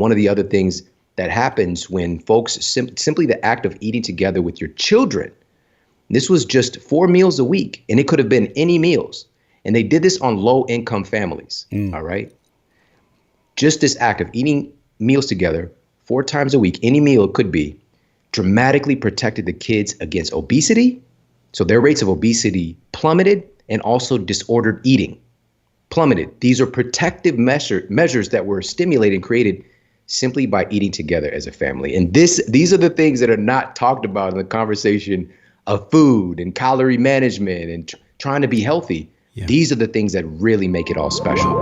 one of the other things that happens when folks simply the act of eating together with your children. This was just 4 meals a week, and it could have been any meals. And they did this on low income families. All right. Just this act of eating meals together 4 times a week, any meal it could be, dramatically protected the kids against obesity. So their rates of obesity plummeted, and also disordered eating plummeted. These are protective measures that were stimulated and created simply by eating together as a family. And these are the things that are not talked about in the conversation of food and calorie management and trying to be healthy. Yeah. These are the things that really make it all special.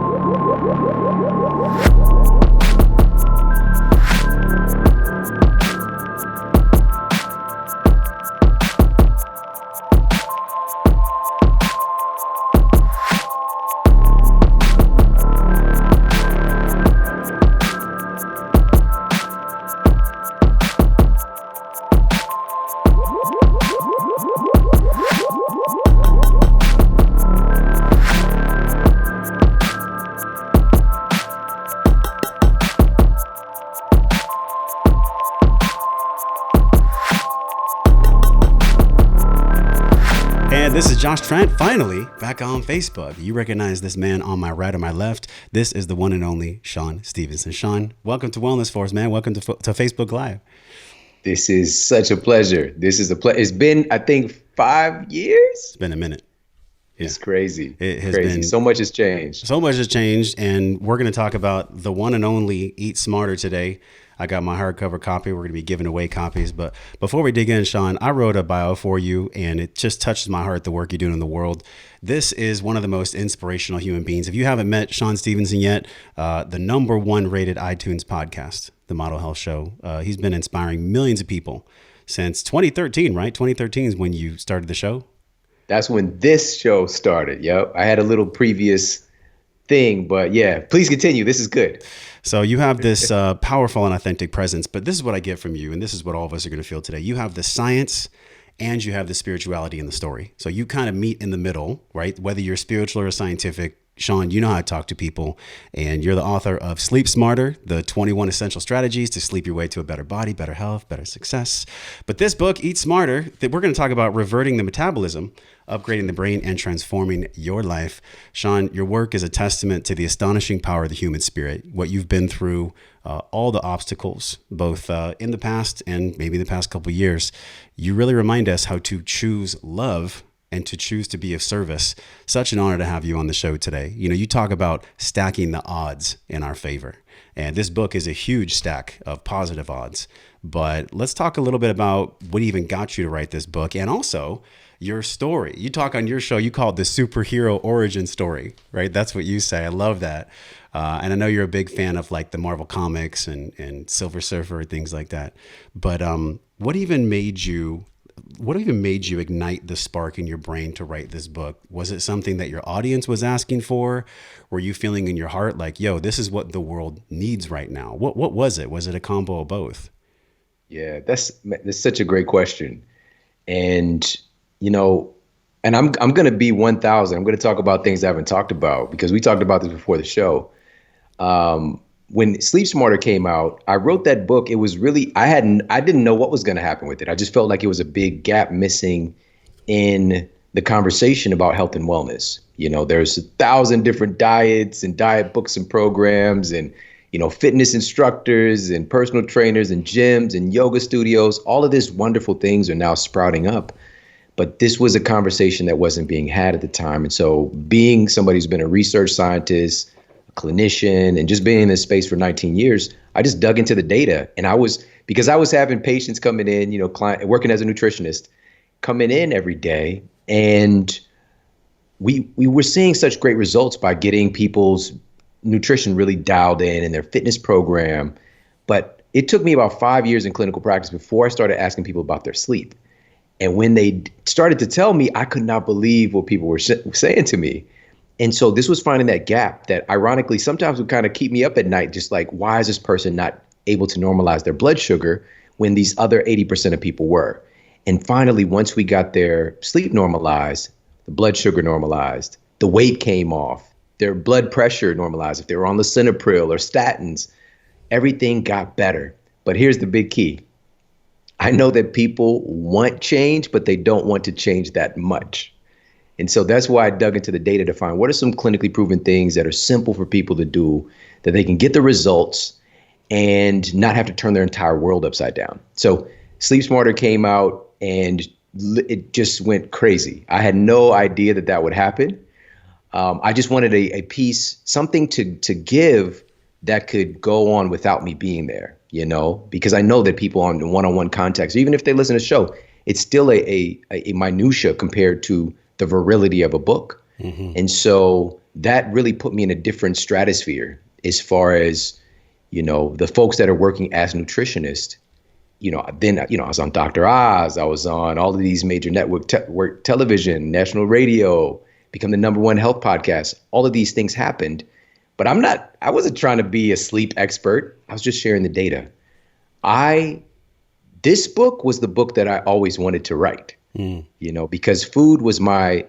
This is Josh Trent, finally back on Facebook. You recognize this man on my right or my left. This is the one and only Shawn Stevenson. Shawn, welcome to Wellness Force, man. Welcome to Facebook Live. This is such a pleasure. It's been, I think, 5 years. It's been a minute. Yeah. It's crazy. It has crazy. been So much has changed. So much has changed, and we're going to talk about the one and only Eat Smarter today. I got my hardcover copy. We're going to be giving away copies. But before we dig in, Shawn, I wrote a bio for you, and it just touches my heart, the work you're doing in the world. This is one of the most inspirational human beings. If you haven't met Shawn Stevenson yet, the #1 rated iTunes podcast, The Model Health Show. He's been inspiring millions of people since 2013, right? 2013 is when you started the show. That's when this show started. Yep. I had a little previous thing, but yeah, please continue. This is good. So you have this powerful and authentic presence, but this is what I get from you, and this is what all of us are going to feel today. You have the science and you have the spirituality in the story. So you kind of meet in the middle, right? Whether you're spiritual or scientific, Shawn, you know how to talk to people, and you're the author of Sleep Smarter, the 21 Essential Strategies to Sleep Your Way to a Better Body, Better Health, Better Success. But this book, Eat Smarter, that we're going to talk about reverting the metabolism, upgrading the brain, and transforming your life. Shawn, your work is a testament to the astonishing power of the human spirit, what you've been through, all the obstacles, both in the past and maybe the past couple of years. You really remind us how to choose love and to choose to be of service. Such an honor to have you on the show today. You know, you talk about stacking the odds in our favor. And this book is a huge stack of positive odds. But let's talk a little bit about what even got you to write this book, and also your story. You talk on your show, you call it the superhero origin story, right? That's what you say. I love that. And I know you're a big fan of like the Marvel comics and Silver Surfer, things like that. But what even made you ignite the spark in your brain to write this book? Was it something that your audience was asking for? Were you feeling in your heart like, yo, this is what the world needs right now? What was it? Was it a combo of both? Yeah, that's such a great question. And, you know, and I'm going to be 1,000. I'm going to talk about things I haven't talked about because we talked about this before the show. When Sleep Smarter came out, I wrote that book. It was really, I didn't know what was going to happen with it. I just felt like it was a big gap missing in the conversation about health and wellness. You know, there's 1,000 different diets and diet books and programs and, you know, fitness instructors and personal trainers and gyms and yoga studios. All of these wonderful things are now sprouting up. But this was a conversation that wasn't being had at the time. And so being somebody who's been a research scientist, clinician, and just being in this space for 19 years, I just dug into the data. And because I was having patients coming in, you know, working as a nutritionist, coming in every day. And we were seeing such great results by getting people's nutrition really dialed in and their fitness program. But it took me about 5 years in clinical practice before I started asking people about their sleep. And when they started to tell me, I could not believe what people were saying to me. And so this was finding that gap that ironically sometimes would kind of keep me up at night, just like, why is this person not able to normalize their blood sugar when these other 80% of people were? And finally, once we got their sleep normalized, the blood sugar normalized, the weight came off, their blood pressure normalized, if they were on Lisinopril or statins, everything got better. But here's the big key. I know that people want change, but they don't want to change that much. And so that's why I dug into the data to find what are some clinically proven things that are simple for people to do, that they can get the results and not have to turn their entire world upside down. So Sleep Smarter came out and it just went crazy. I had no idea that that would happen. I just wanted a piece, something to give that could go on without me being there, you know, because I know that people on one-on-one context, even if they listen to the show, it's still a minutia compared to the virility of a book. Mm-hmm. And so that really put me in a different stratosphere as far as, you know, the folks that are working as nutritionists. You know, then, you know, I was on Dr. Oz, I was on all of these major network television, national radio, become the #1 health podcast. All of these things happened, but I wasn't trying to be a sleep expert. I was just sharing the data. This book was the book that I always wanted to write, you know, because food was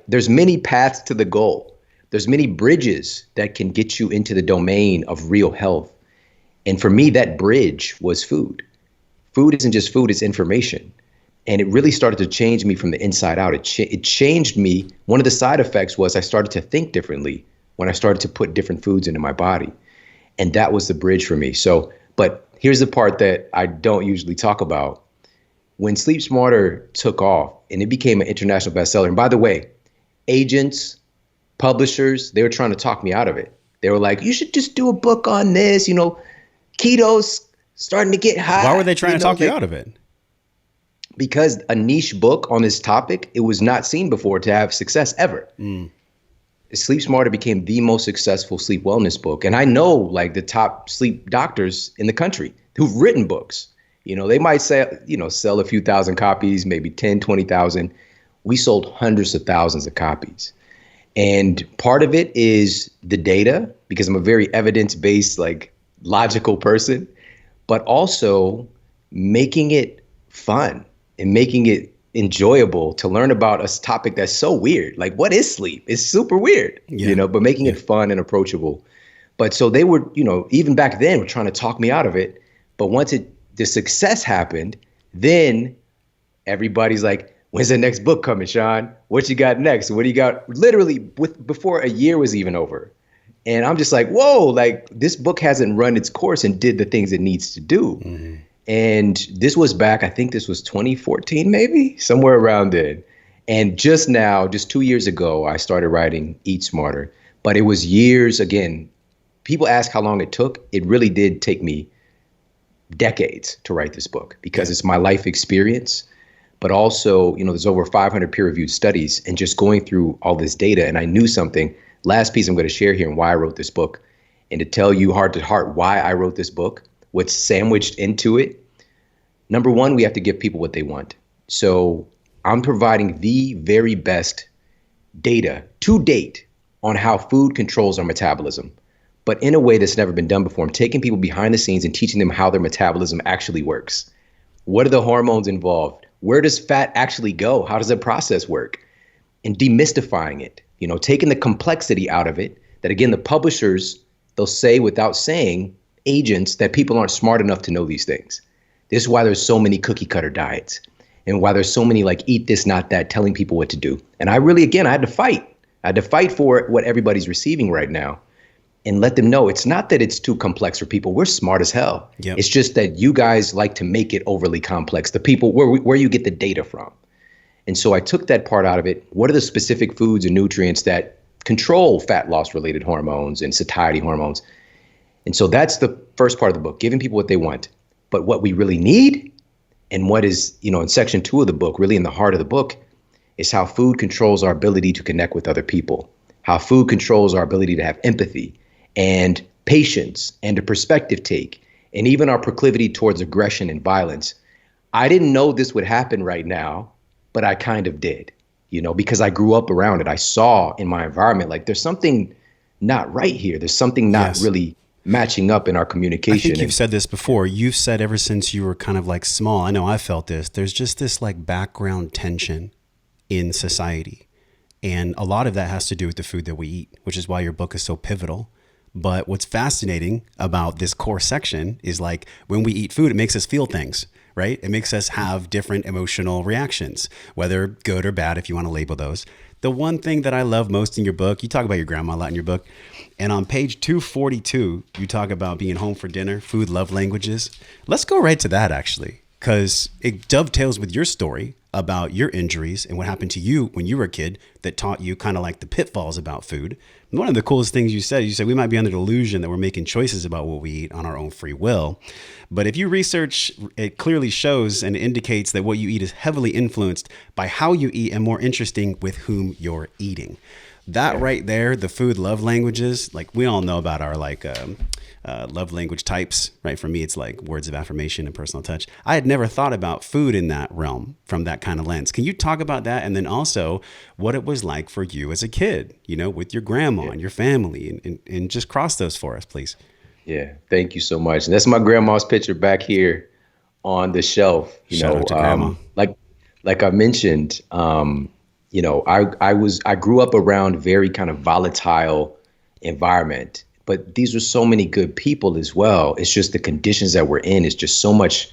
there's many paths to the goal. There's many bridges that can get you into the domain of real health. And for me, that bridge was food. Food isn't just food, it's information. And it really started to change me from the inside out. It changed me. One of the side effects was I started to think differently when I started to put different foods into my body. And that was the bridge for me. So, but here's the part that I don't usually talk about. When Sleep Smarter took off and it became an international bestseller, and by the way, agents, publishers, they were trying to talk me out of it. They were like, you should just do a book on this, you know, keto's starting to get high. Why were they trying to talk you out of it? Because a niche book on this topic, it was not seen before to have success ever. Sleep Smarter became the most successful sleep wellness book. And I know like the top sleep doctors in the country who've written books. You know, they might say, you know, sell a few thousand copies, maybe 10, 20,000. We sold hundreds of thousands of copies. And part of it is the data, because I'm a very evidence-based, like logical person, but also making it fun and making it enjoyable to learn about a topic that's so weird. Like, what is sleep? It's super weird, you know, but making it fun and approachable. But so they were, you know, even back then were trying to talk me out of it. But once the success happened, then everybody's like, when's the next book coming, Shawn? What you got next? What do you got? Literally before a year was even over. And I'm just like, whoa, like this book hasn't run its course and did the things it needs to do. Mm-hmm. And this was back, I think this was 2014, maybe somewhere around then. And just now, just 2 years ago, I started writing Eat Smarter. But it was years, again, people ask how long it took. It really did take me decades to write this book because it's my life experience. But also, you know, there's over 500 peer-reviewed studies and just going through all this data. And I knew something. Last piece I'm going to share here and why I wrote this book and to tell you heart to heart why I wrote this book, what's sandwiched into it. Number one, we have to give people what they want. So I'm providing the very best data to date on how food controls our metabolism, but in a way that's never been done before. I'm taking people behind the scenes and teaching them how their metabolism actually works. What are the hormones involved? Where does fat actually go? How does the process work? And demystifying it, you know, taking the complexity out of it, that again, the publishers, they'll say without saying, agents, that people aren't smart enough to know these things. This is why there's so many cookie cutter diets and why there's so many like eat this, not that, telling people what to do. And I really, again, I had to fight. I had to fight for what everybody's receiving right now and let them know it's not that it's too complex for people. We're smart as hell. Yep. It's just that you guys like to make it overly complex. The people where you get the data from. And so I took that part out of it. What are the specific foods and nutrients that control fat loss related hormones and satiety hormones? And so that's the first part of the book, giving people what they want. But what we really need and what is, you know, in section 2 of the book, really in the heart of the book, is how food controls our ability to connect with other people, how food controls our ability to have empathy and patience and a perspective take, and even our proclivity towards aggression and violence. I didn't know this would happen right now, but I kind of did, you know, because I grew up around it. I saw in my environment, like there's something not right here. There's something not really matching up in our communication. I think you've said this before. You've said ever since you were kind of like small, I know I felt this, there's just this like background tension in society. And a lot of that has to do with the food that we eat, which is why your book is so pivotal. But what's fascinating about this core section is like when we eat food, it makes us feel things, right? It makes us have different emotional reactions, whether good or bad, if you want to label those. The one thing that I love most in your book, you talk about your grandma a lot in your book. And on page 242, you talk about being home for dinner, food, love languages. Let's go right to that, actually, because it dovetails with your story about your injuries and what happened to you when you were a kid that taught you kind of like the pitfalls about food. And one of the coolest things you said we might be under the delusion that we're making choices about what we eat on our own free will. But if you research, it clearly shows and indicates that what you eat is heavily influenced by how you eat, and more interesting, with whom you're eating. That right there, the food love languages, like we all know about our love language types, right? For me, it's like words of affirmation and personal touch. I had never thought about food in that realm from that kind of lens. Can you talk about that? And then also what it was like for you as a kid, with your grandma and your family, and just cross those for us, please. Yeah, thank you so much. And that's my grandma's picture back here on the shelf. Shout out to grandma. Like I mentioned, I grew up around very kind of volatile environment, but these were so many good people as well. It's just the conditions that we're in. It's just so much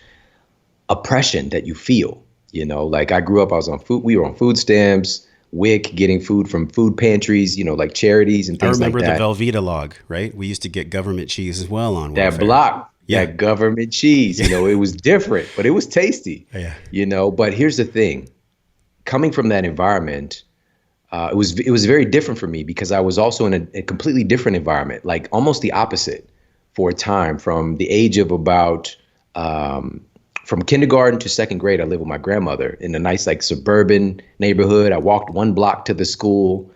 oppression that you feel. Like I grew up, we were on food stamps, WIC, getting food from food pantries, like charities and things like that. I remember the Velveeta log, right? We used to get government cheese as well on welfare. That block, that government cheese, it was different, but it was tasty, but here's the thing. Coming from that environment, it was very different for me because I was also in a completely different environment, like almost the opposite for a time. From the age of about from kindergarten to second grade, I lived with my grandmother in a nice like suburban neighborhood. I walked one block to the school.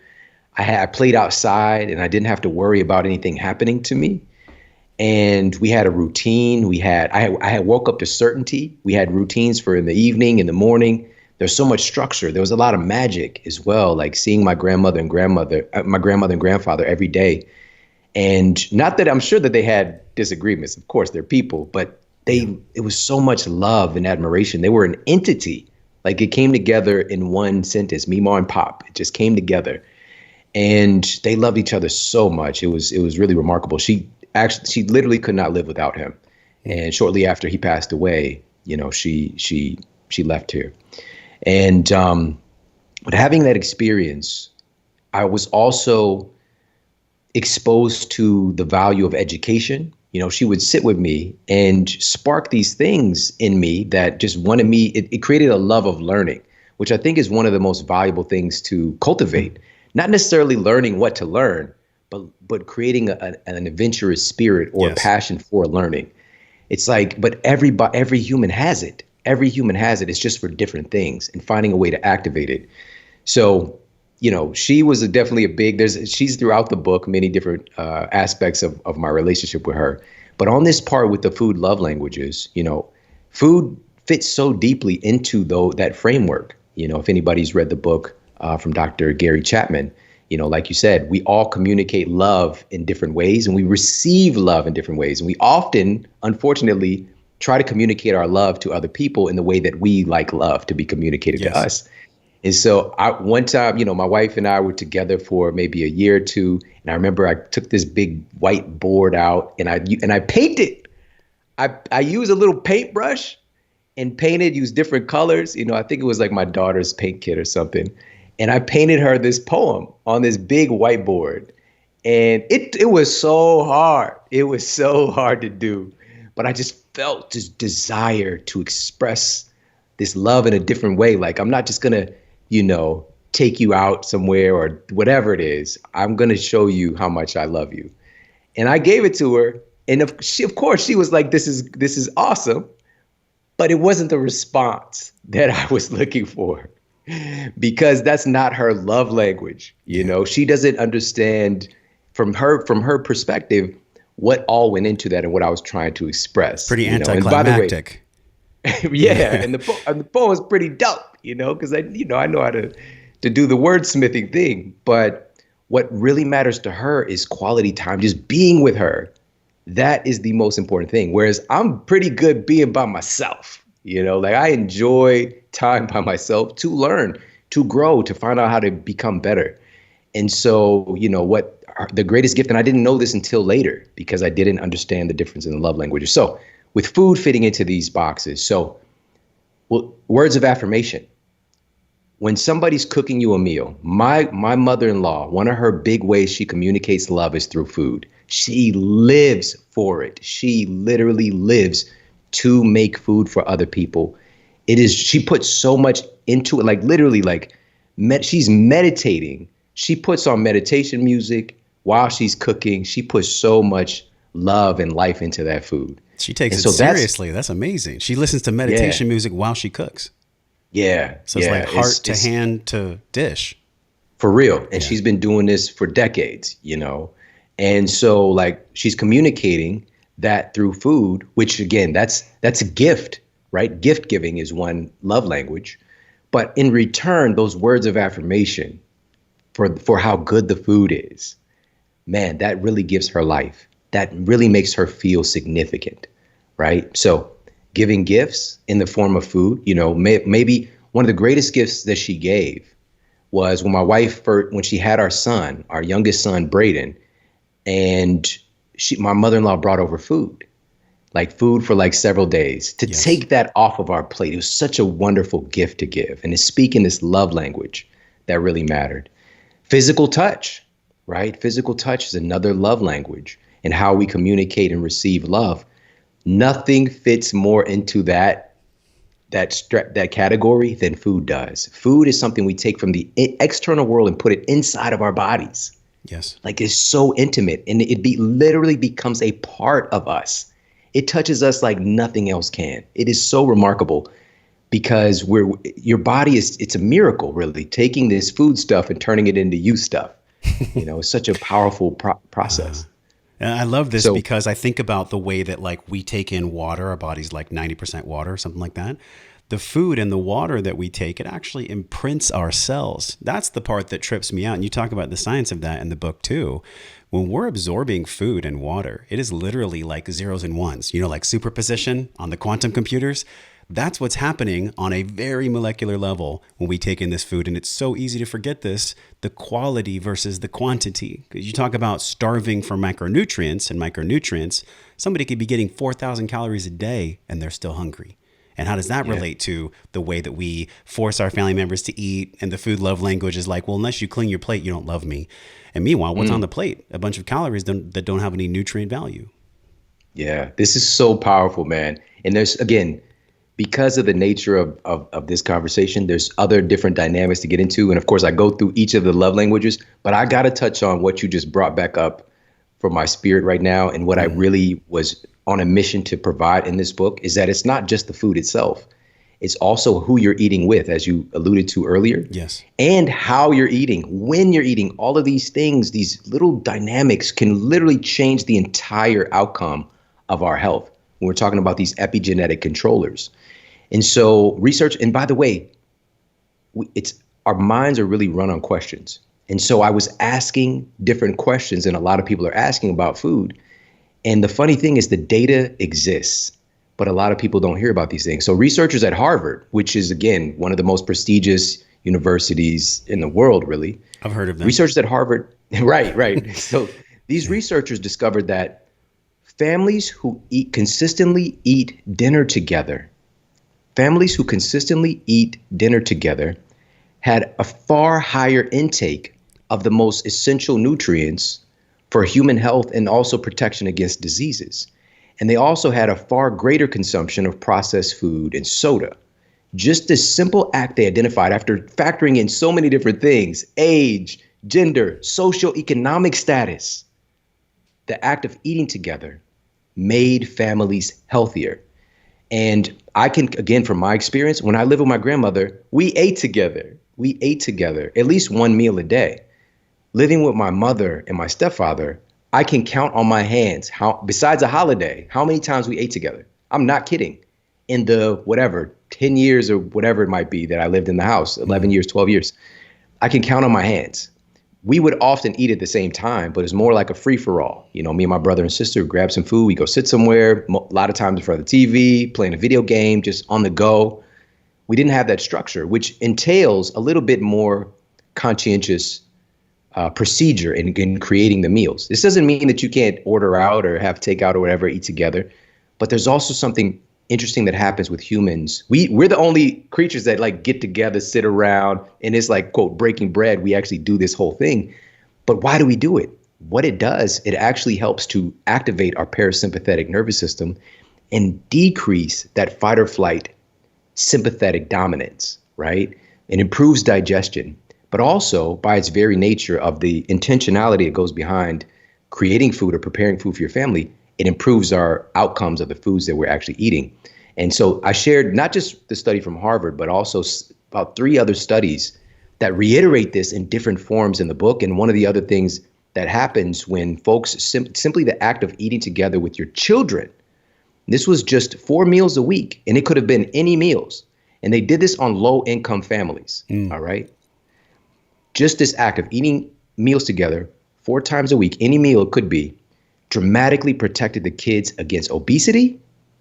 I played outside and I didn't have to worry about anything happening to me. And we had a routine. I had woke up to certainty. We had routines for in the evening, in the morning. There's so much structure. There was a lot of magic as well, like seeing my grandmother and grandfather every day. And not that I'm sure that they had disagreements. Of course, they're people, but it was so much love and admiration. They were an entity. Like it came together in one sentence, Mima and Pop. It just came together. And they loved each other so much. It was really remarkable. She literally could not live without him. And shortly after he passed away, she left here. And but having that experience, I was also exposed to the value of education. She would sit with me and spark these things in me that just wanted me. It created a love of learning, which I think is one of the most valuable things to cultivate. Not necessarily learning what to learn, but creating an adventurous spirit or a passion for learning. It's like, but every human has it. Every human has it. It's just for different things and finding a way to activate it. So, she was definitely she's throughout the book, many different aspects of my relationship with her. But on this part with the food love languages, food fits so deeply into that framework. If anybody's read the book from Dr. Gary Chapman, like you said, we all communicate love in different ways and we receive love in different ways. And we often, unfortunately, try to communicate our love to other people in the way that we like love to be communicated to us. And so one time, my wife and I were together for maybe a year or two. And I remember I took this big white board out and I painted. I used a little paintbrush and used different colors. I think it was like my daughter's paint kit or something. And I painted her this poem on this big whiteboard. And it was so hard. It was so hard to do. But I just felt this desire to express this love in a different way. Like, I'm not just going to, take you out somewhere or whatever it is. I'm going to show you how much I love you. And I gave it to her. And of course, she was like, this is awesome. But it wasn't the response that I was looking for because that's not her love language. She doesn't understand from her perspective what all went into that and what I was trying to express. Pretty anticlimactic. And the poem is pretty dope, because I know how to do the wordsmithing thing. But what really matters to her is quality time, just being with her. That is the most important thing. Whereas I'm pretty good being by myself, like I enjoy time by myself to learn, to grow, to find out how to become better. And so, the greatest gift, and I didn't know this until later because I didn't understand the difference in the love languages. So with food fitting into these boxes, words of affirmation. When somebody's cooking you a meal, my mother-in-law, one of her big ways she communicates love is through food. She lives for it. She literally lives to make food for other people. She puts so much into it, like literally, she's meditating. She puts on meditation music while she's cooking. She puts so much love and life into that food. She takes it seriously. That's amazing. She listens to meditation music while she cooks. Yeah. So it's like heart to hand to dish. For real. And she's been doing this for decades, And so she's communicating that through food, which again, that's a gift, right? Gift giving is one love language. But in return, those words of affirmation for how good the food is, man, that really gives her life. That really makes her feel significant, right? So giving gifts in the form of food, maybe one of the greatest gifts that she gave was when my wife, when she had our son, our youngest son, Braden, and my mother-in-law brought over food for several days to take that off of our plate. It was such a wonderful gift to give. And to speak in this love language that really mattered. Physical touch, right? Physical touch is another love language, and how we communicate and receive love. Nothing fits more into that category than food does. Food is something we take from the external world and put it inside of our bodies. Yes. It's so intimate, and it literally becomes a part of us. It touches us like nothing else can. It is so remarkable because your body it's a miracle, really, taking this food stuff and turning it into you stuff. It's such a powerful process. And I love this because I think about the way that we take in water. Our body's 90% water, something like that. The food and the water that we take, it actually imprints our cells. That's the part that trips me out. And you talk about the science of that in the book too. When we're absorbing food and water, it is literally like zeros and ones, like superposition on the quantum computers. That's what's happening on a very molecular level when we take in this food. And it's so easy to forget this, the quality versus the quantity. Because you talk about starving for macronutrients, somebody could be getting 4,000 calories a day and they're still hungry. And how does that relate to the way that we force our family members to eat? And the food love language is well, unless you clean your plate, you don't love me. And meanwhile, what's on the plate? A bunch of calories that don't have any nutrient value. Yeah, this is so powerful, man. And there's, again, because of the nature of this conversation, there's other different dynamics to get into. And of course, I go through each of the love languages, but I got to touch on what you just brought back up for my spirit right now. And what I really was on a mission to provide in this book is that it's not just the food itself. It's also who you're eating with, as you alluded to earlier. Yes. And how you're eating, when you're eating. All of these things, these little dynamics can literally change the entire outcome of our health when we're talking about these epigenetic controllers. And so research, and by the way, our minds are really run on questions. And so I was asking different questions, and a lot of people are asking about food. And the funny thing is the data exists, but a lot of people don't hear about these things. So researchers at Harvard, which is, again, one of the most prestigious universities in the world, really. I've heard of them. Researchers at Harvard, right. So these researchers discovered that families who consistently eat dinner together had a far higher intake of the most essential nutrients for human health and also protection against diseases. And they also had a far greater consumption of processed food and soda. Just this simple act they identified after factoring in so many different things: age, gender, socioeconomic status. The act of eating together made families healthier. And I can, again, from my experience, when I lived with my grandmother, we ate together. At least one meal a day. Living with my mother and my stepfather, I can count on my hands besides a holiday, how many times we ate together. I'm not kidding. In the 10 years or whatever it might be that I lived in the house, 11 years, 12 years, I can count on my hands. We would often eat at the same time, but it's more like a free for all. Me and my brother and sister grab some food, we go sit somewhere, a lot of times in front of the TV, playing a video game, just on the go. We didn't have that structure, which entails a little bit more conscientious procedure in creating the meals. This doesn't mean that you can't order out or have takeout or whatever, eat together, but there's also something interesting that happens with humans. We're the only creatures that like get together, sit around, and it's like, quote, breaking bread. We actually do this whole thing. But why do we do it? What it does, it actually helps to activate our parasympathetic nervous system and decrease that fight or flight sympathetic dominance, right? It improves digestion, but also by its very nature of the intentionality that goes behind creating food or preparing food for your family, it improves our outcomes of the foods that we're actually eating. And so I shared not just the study from Harvard, but also about 3 other studies that reiterate this in different forms in the book. And one of the other things that happens when folks simply the act of eating together with your children, this was just 4 meals a week, and it could have been any meals. And they did this on low income families. All right. Just this act of eating meals together 4 times a week, any meal it could be, dramatically protected the kids against obesity.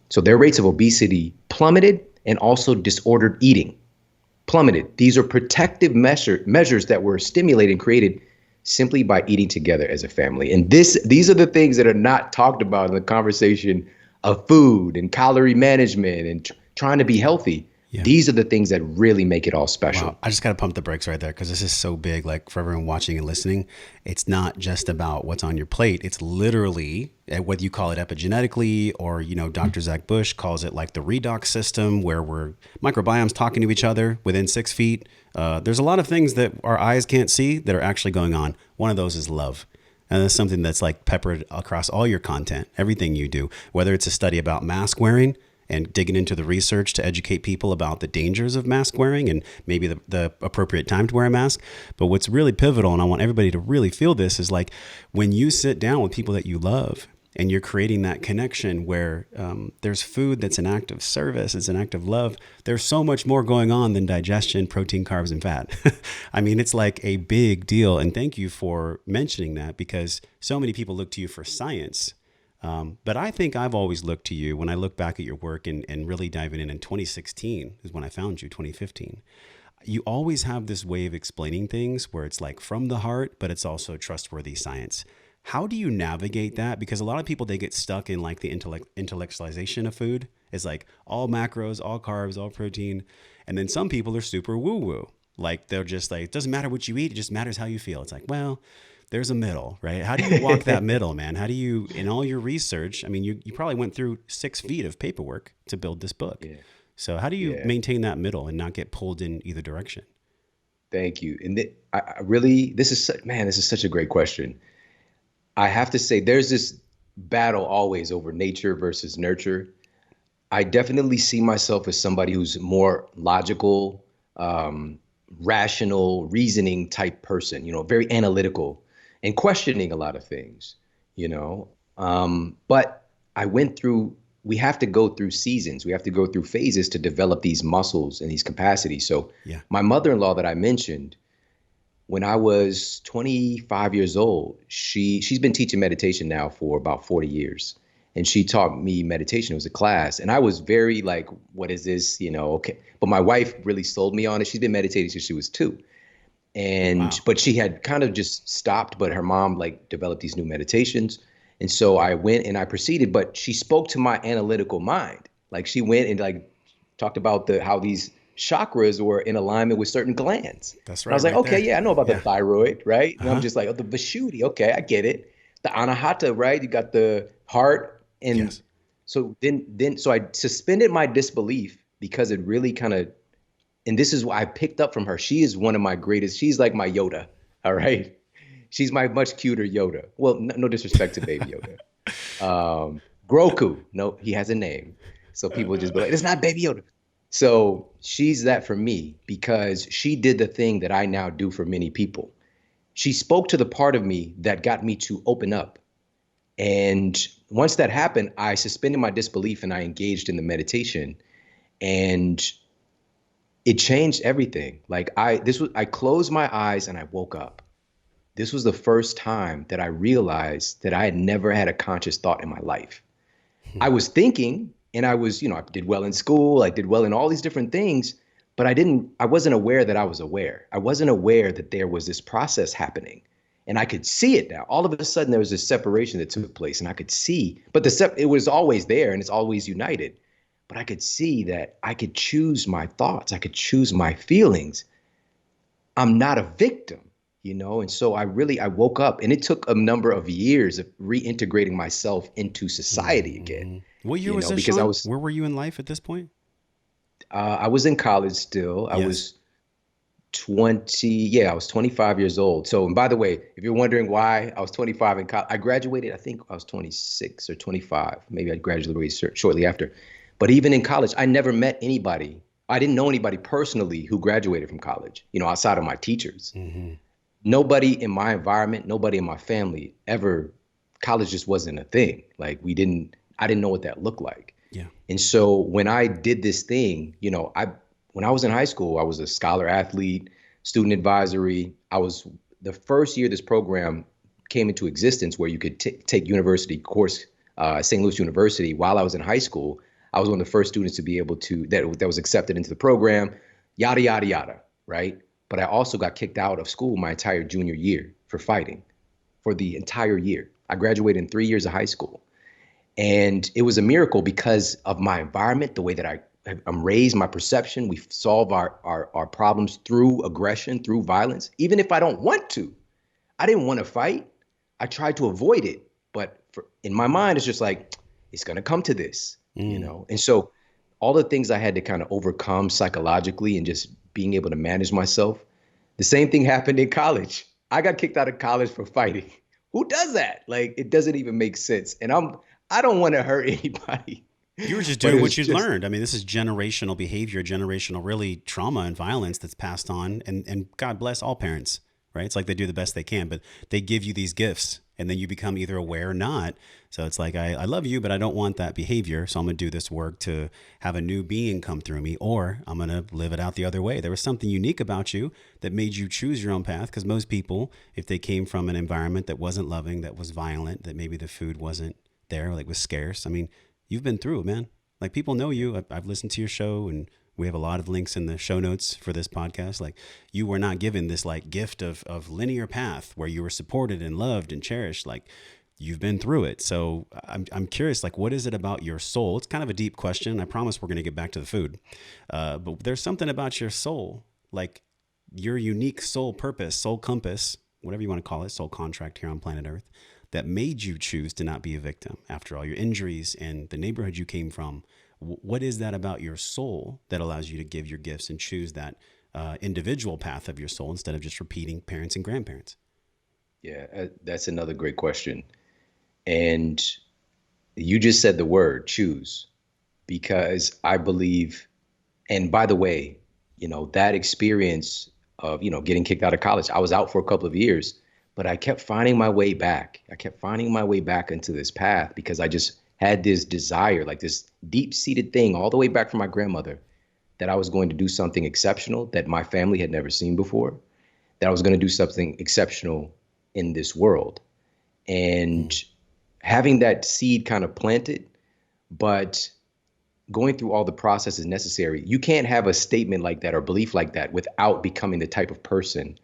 So their rates of obesity plummeted, and also disordered eating plummeted. These are protective measures that were stimulated and created simply by eating together as a family. And these are the things that are not talked about in the conversation of food and calorie management and trying to be healthy. Yeah. These are the things that really make it all special. Wow. I just got to pump the brakes right there because this is so big. Like for everyone watching and listening, it's not just about what's on your plate. It's literally, whether you call it epigenetically or, you know, Dr. Zach Bush calls it like the redox system where we're microbiomes talking to each other within 6 feet. There's a lot of things that our eyes can't see that are actually going on. One of those is love. And that's something that's like peppered across all your content, everything you do, whether it's a study about mask wearing and digging into the research to educate people about the dangers of mask wearing and maybe the appropriate time to wear a mask. But what's really pivotal, and I want everybody to really feel this, is like when you sit down with people that you love and you're creating that connection where there's food that's an act of service, it's an act of love, there's so much more going on than digestion, protein, carbs, and fat. I mean, it's like a big deal. And thank you for mentioning that because so many people look to you for science. But I think I've always looked to you when I look back at your work and really diving in 2016 is when I found you, 2015. You always have this way of explaining things where it's like from the heart, but it's also trustworthy science. How do you navigate that? Because a lot of people, they get stuck in like the intellectualization of food. It's like all macros, all carbs, all protein. And then some people are super woo-woo. Like they're just like, it doesn't matter what you eat. It just matters how you feel. It's like, well, there's a middle, right? How do you walk that middle, man? How do you, in all your research, I mean, you probably went through 6 feet of paperwork to build this book. Yeah. So how do you maintain that middle and not get pulled in either direction? Thank you. And this is such a great question. I have to say there's this battle always over nature versus nurture. I definitely see myself as somebody who's more logical, rational, reasoning type person, you know, very analytical and questioning a lot of things, you know. But we have to go through seasons. We have to go through phases to develop these muscles and these capacities. So my mother-in-law that I mentioned, when I was 25 years old, she's been teaching meditation now for about 40 years. And she taught me meditation. It was a class. And I was very like, what is this? You know, okay. But my wife really sold me on it. She's been meditating since she was 2. And, but she had kind of just stopped, but her mom like developed these new meditations. And so I went and I proceeded, but she spoke to my analytical mind. Like she went and like talked about how these chakras were in alignment with certain glands. That's right. And I was like, right okay, there. yeah, I know about the thyroid, right? And I'm just like, oh, the Vishuddhi. Okay, I get it. The Anahata, right? You got the heart. And so so I suspended my disbelief because it really kind of, and this is what I picked up from her. She is one of my greatest. She's like my Yoda. All right. She's my much cuter Yoda. Well, no disrespect to baby Yoda. Groku. No, he has a name. So people just be like, it's not baby Yoda. So she's that for me because she did the thing that I now do for many people. She spoke to the part of me that got me to open up. And once that happened, I suspended my disbelief and I engaged in the meditation, and it changed everything. Like I closed my eyes and I woke up. This was the first time that I realized that I had never had a conscious thought in my life. I was thinking, and I was, I did well in school. I did well in all these different things, but I wasn't aware that I was aware. I wasn't aware that there was this process happening. And I could see it now. All of a sudden, there was this separation that took place, and I could see, but it was always there, and it's always united. But I could see that I could choose my thoughts. I could choose my feelings. I'm not a victim, And so I woke up, and it took a number of years of reintegrating myself into society again, What year was this, because Shawn? Where were you in life at this point? I was in college still. I Yes. was 20, yeah, I was 25 years old. So, and by the way, if you're wondering why I was 25 in college, I graduated, I think I was 26 or 25. Maybe I graduated shortly after. But even in college, I never met anybody. I didn't know anybody personally who graduated from college, outside of my teachers. Nobody in my environment, nobody in my family ever, college just wasn't a thing. Like I didn't know what that looked like. Yeah. And so when I did this thing, when I was in high school, I was a scholar athlete, student advisory. I was the first year this program came into existence where you could take university course, St. Louis University. While I was in high school, I was one of the first students to be able to, that was accepted into the program, yada, yada, yada, right? But I also got kicked out of school my entire junior year for fighting, for the entire year. I graduated in 3 years of high school. And it was a miracle because of my environment, the way that I'm raised, my perception. We solve our problems through aggression, through violence, even if I don't want to. I didn't want to fight. I tried to avoid it. But in my mind, it's just like, it's going to come to this, And so all the things I had to kind of overcome psychologically and just being able to manage myself. The same thing happened in college. I got kicked out of college for fighting. Who does that? Like, it doesn't even make sense. And I don't want to hurt anybody. You were just doing what you learned. I mean, this is generational behavior, generational really trauma and violence that's passed on. And God bless all parents, right? It's like they do the best they can, but they give you these gifts and then you become either aware or not. So it's like, I love you, but I don't want that behavior. So I'm going to do this work to have a new being come through me, or I'm going to live it out the other way. There was something unique about you that made you choose your own path. Because most people, if they came from an environment that wasn't loving, that was violent, that maybe the food wasn't there, like was scarce. I mean, you've been through it, man. Like, people know you. I've listened to your show, and we have a lot of links in the show notes for this podcast. Like, you were not given this like gift of linear path where you were supported and loved and cherished. Like, you've been through it. So I'm curious, like, what is it about your soul? It's kind of a deep question. I promise we're going to get back to the food. But there's something about your soul, like your unique soul purpose, soul compass, whatever you want to call it, soul contract here on planet Earth, that made you choose to not be a victim after all your injuries and the neighborhood you came from. What is that about your soul that allows you to give your gifts and choose that individual path of your soul instead of just repeating parents and grandparents? Yeah, that's another great question. And you just said the word choose, because I believe, and by the way, that experience of, getting kicked out of college, I was out for a couple of years. But I kept finding my way back. I kept finding my way back into this path because I just had this desire, like this deep-seated thing all the way back from my grandmother, that I was going to do something exceptional that my family had never seen before, that I was going to do something exceptional in this world. And having that seed kind of planted, but going through all the processes necessary, you can't have a statement like that or belief like that without becoming the type of person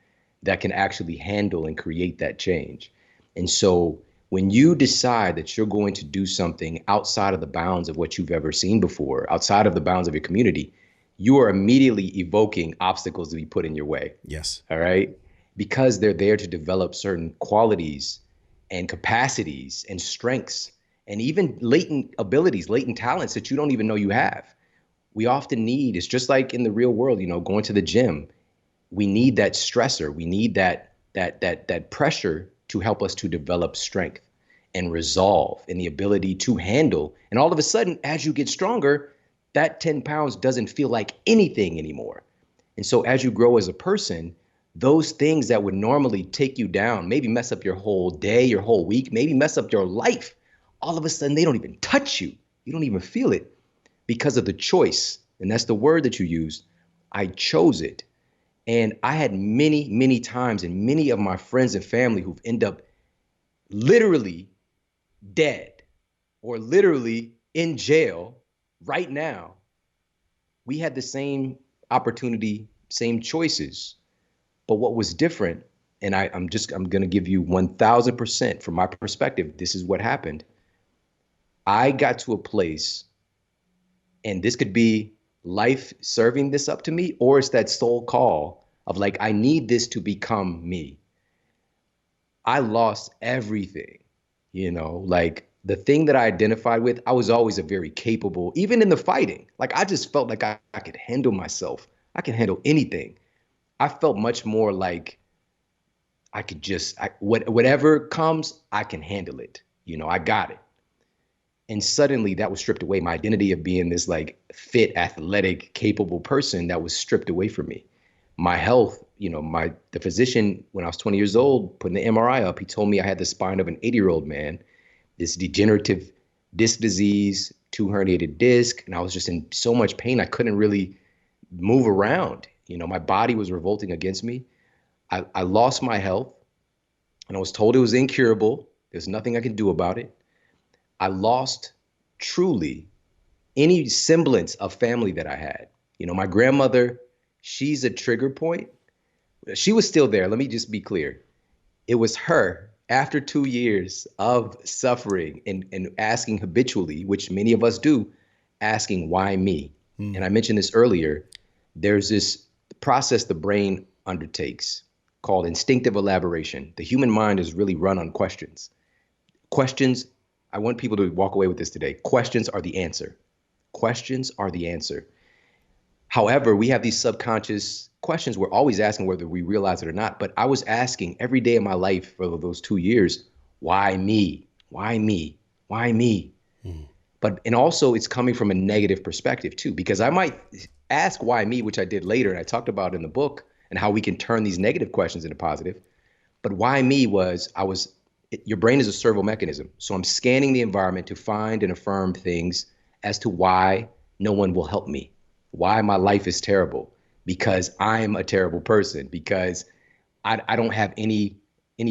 that can actually handle and create that change. And so when you decide that you're going to do something outside of the bounds of what you've ever seen before, outside of the bounds of your community, you are immediately evoking obstacles to be put in your way. Yes. All right. Because they're there to develop certain qualities and capacities and strengths and even latent abilities, latent talents that you don't even know you have. We often need, it's just like in the real world, going to the gym. We need that stressor. We need that pressure to help us to develop strength and resolve and the ability to handle. And all of a sudden, as you get stronger, that 10 pounds doesn't feel like anything anymore. And so as you grow as a person, those things that would normally take you down, maybe mess up your whole day, your whole week, maybe mess up your life, all of a sudden they don't even touch you. You don't even feel it because of the choice. And that's the word that you used. I chose it. And I had many, many times, and many of my friends and family who've ended up literally dead or literally in jail right now. We had the same opportunity, same choices. But what was different and I'm going to give you 1000% from my perspective. This is what happened. I got to a place, and this could be life serving this up to me, or it's that soul call of like, I need this to become me. I lost everything, like the thing that I identified with. I was always a very capable, even in the fighting. Like I just felt like I could handle myself. I can handle anything. I felt much more like I could just, whatever comes, I can handle it. I got it. And suddenly that was stripped away. My identity of being this like fit, athletic, capable person, that was stripped away from me. My health, the physician, when I was 20 years old, putting the MRI up, he told me I had the spine of an 80-year-old man, this degenerative disc disease, two herniated disc. And I was just in so much pain. I couldn't really move around. My body was revolting against me. I lost my health, and I was told it was incurable. There's nothing I can do about it. I lost truly any semblance of family that I had. My grandmother, she's a trigger point. She was still there. Let me just be clear. It was her, after 2 years of suffering and asking habitually, which many of us do, asking, why me? And I mentioned this earlier. There's this process the brain undertakes called instinctive elaboration. The human mind is really run on questions. Questions, I want people to walk away with this today. Questions are the answer. Questions are the answer. However, we have these subconscious questions we're always asking, whether we realize it or not. But I was asking every day of my life for those 2 years, why me? Why me? Why me? And also it's coming from a negative perspective too, because I might ask why me, which I did later. And I talked about in the book and how we can turn these negative questions into positive. But why me was, your brain is a servo mechanism. So I'm scanning the environment to find and affirm things as to why no one will help me, why my life is terrible, because I'm a terrible person, because I don't have any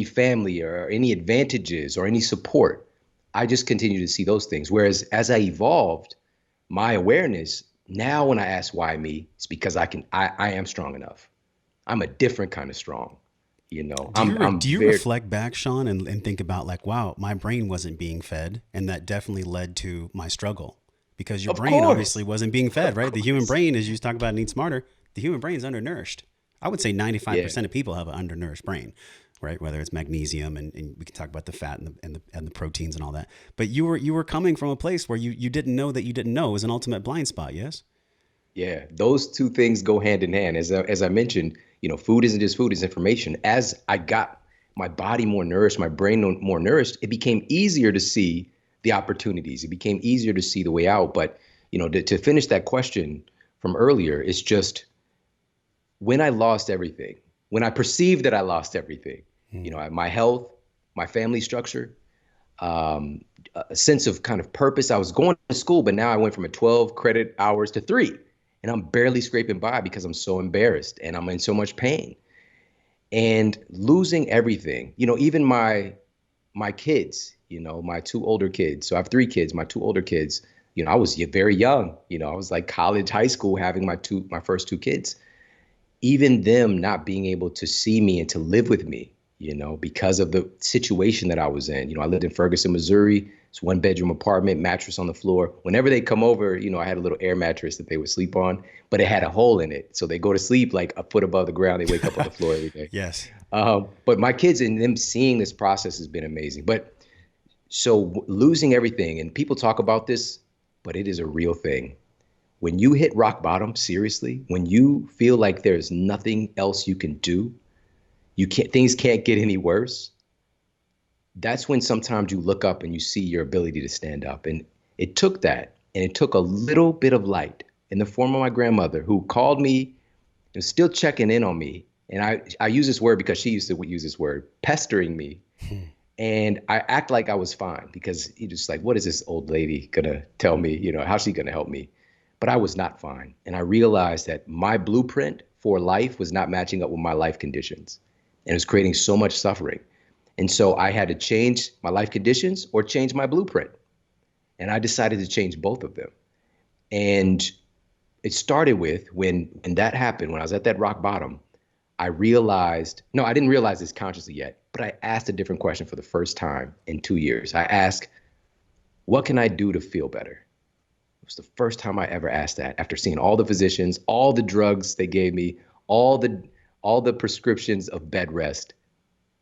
family or any advantages or any support. I just continue to see those things. Whereas as I evolved my awareness, now when I ask why me, it's because I am strong enough. I'm a different kind of strong. I'm Do you very, reflect back, Shawn, and think about like, wow, my brain wasn't being fed, and that definitely led to my struggle because your of brain course, obviously wasn't being fed, of right? The human course. brain, as you talk about, needs smarter. The human brain is undernourished. I would say Yeah. 95% of people have an undernourished brain, right? Whether it's magnesium, and we can talk about the fat and the proteins and all that. But you were coming from a place where you didn't know that you didn't know. It was an ultimate blind spot. Yes. Yeah, those two things go hand in hand. As I mentioned, food isn't just food, it's information. As I got my body more nourished, my brain more nourished, it became easier to see the opportunities. It became easier to see the way out. But, to finish that question from earlier, it's just when I lost everything, when I perceived that I lost everything, my health, my family structure, um, a sense of kind of purpose. I was going to school, but now I went from a 12 credit hours to 3, and I'm barely scraping by because I'm so embarrassed and I'm in so much pain and losing everything. Even my kids, my two older kids. So I have 3 kids. My 2 older kids. I was very young. I was like college, high school, having my first 2 kids. Even them not being able to see me and to live with me, because of the situation that I was in. I lived in Ferguson, Missouri. It's 1-bedroom apartment, mattress on the floor. Whenever they come over, I had a little air mattress that they would sleep on, but it had a hole in it. So they go to sleep like a foot above the ground. They wake up on the floor every day. Yes. But my kids and them seeing this process has been amazing. But so losing everything, and people talk about this, but it is a real thing. When you hit rock bottom, seriously, when you feel like there's nothing else you can do, things can't get any worse. That's when sometimes you look up and you see your ability to stand up. And it took that, and it took a little bit of light in the form of my grandmother, who called me and still checking in on me. And I use this word because she used to use this word, pestering me. And I act like I was fine because he just like, what is this old lady gonna tell me? How's she gonna help me? But I was not fine. And I realized that my blueprint for life was not matching up with my life conditions. And it was creating so much suffering. And so I had to change my life conditions or change my blueprint. And I decided to change both of them. And it started with when that happened, when I was at that rock bottom, I realized, no, I didn't realize this consciously yet, but I asked a different question for the first time in 2 years. I asked, what can I do to feel better? It was the first time I ever asked that after seeing all the physicians, all the drugs they gave me, all the all the prescriptions of bed rest.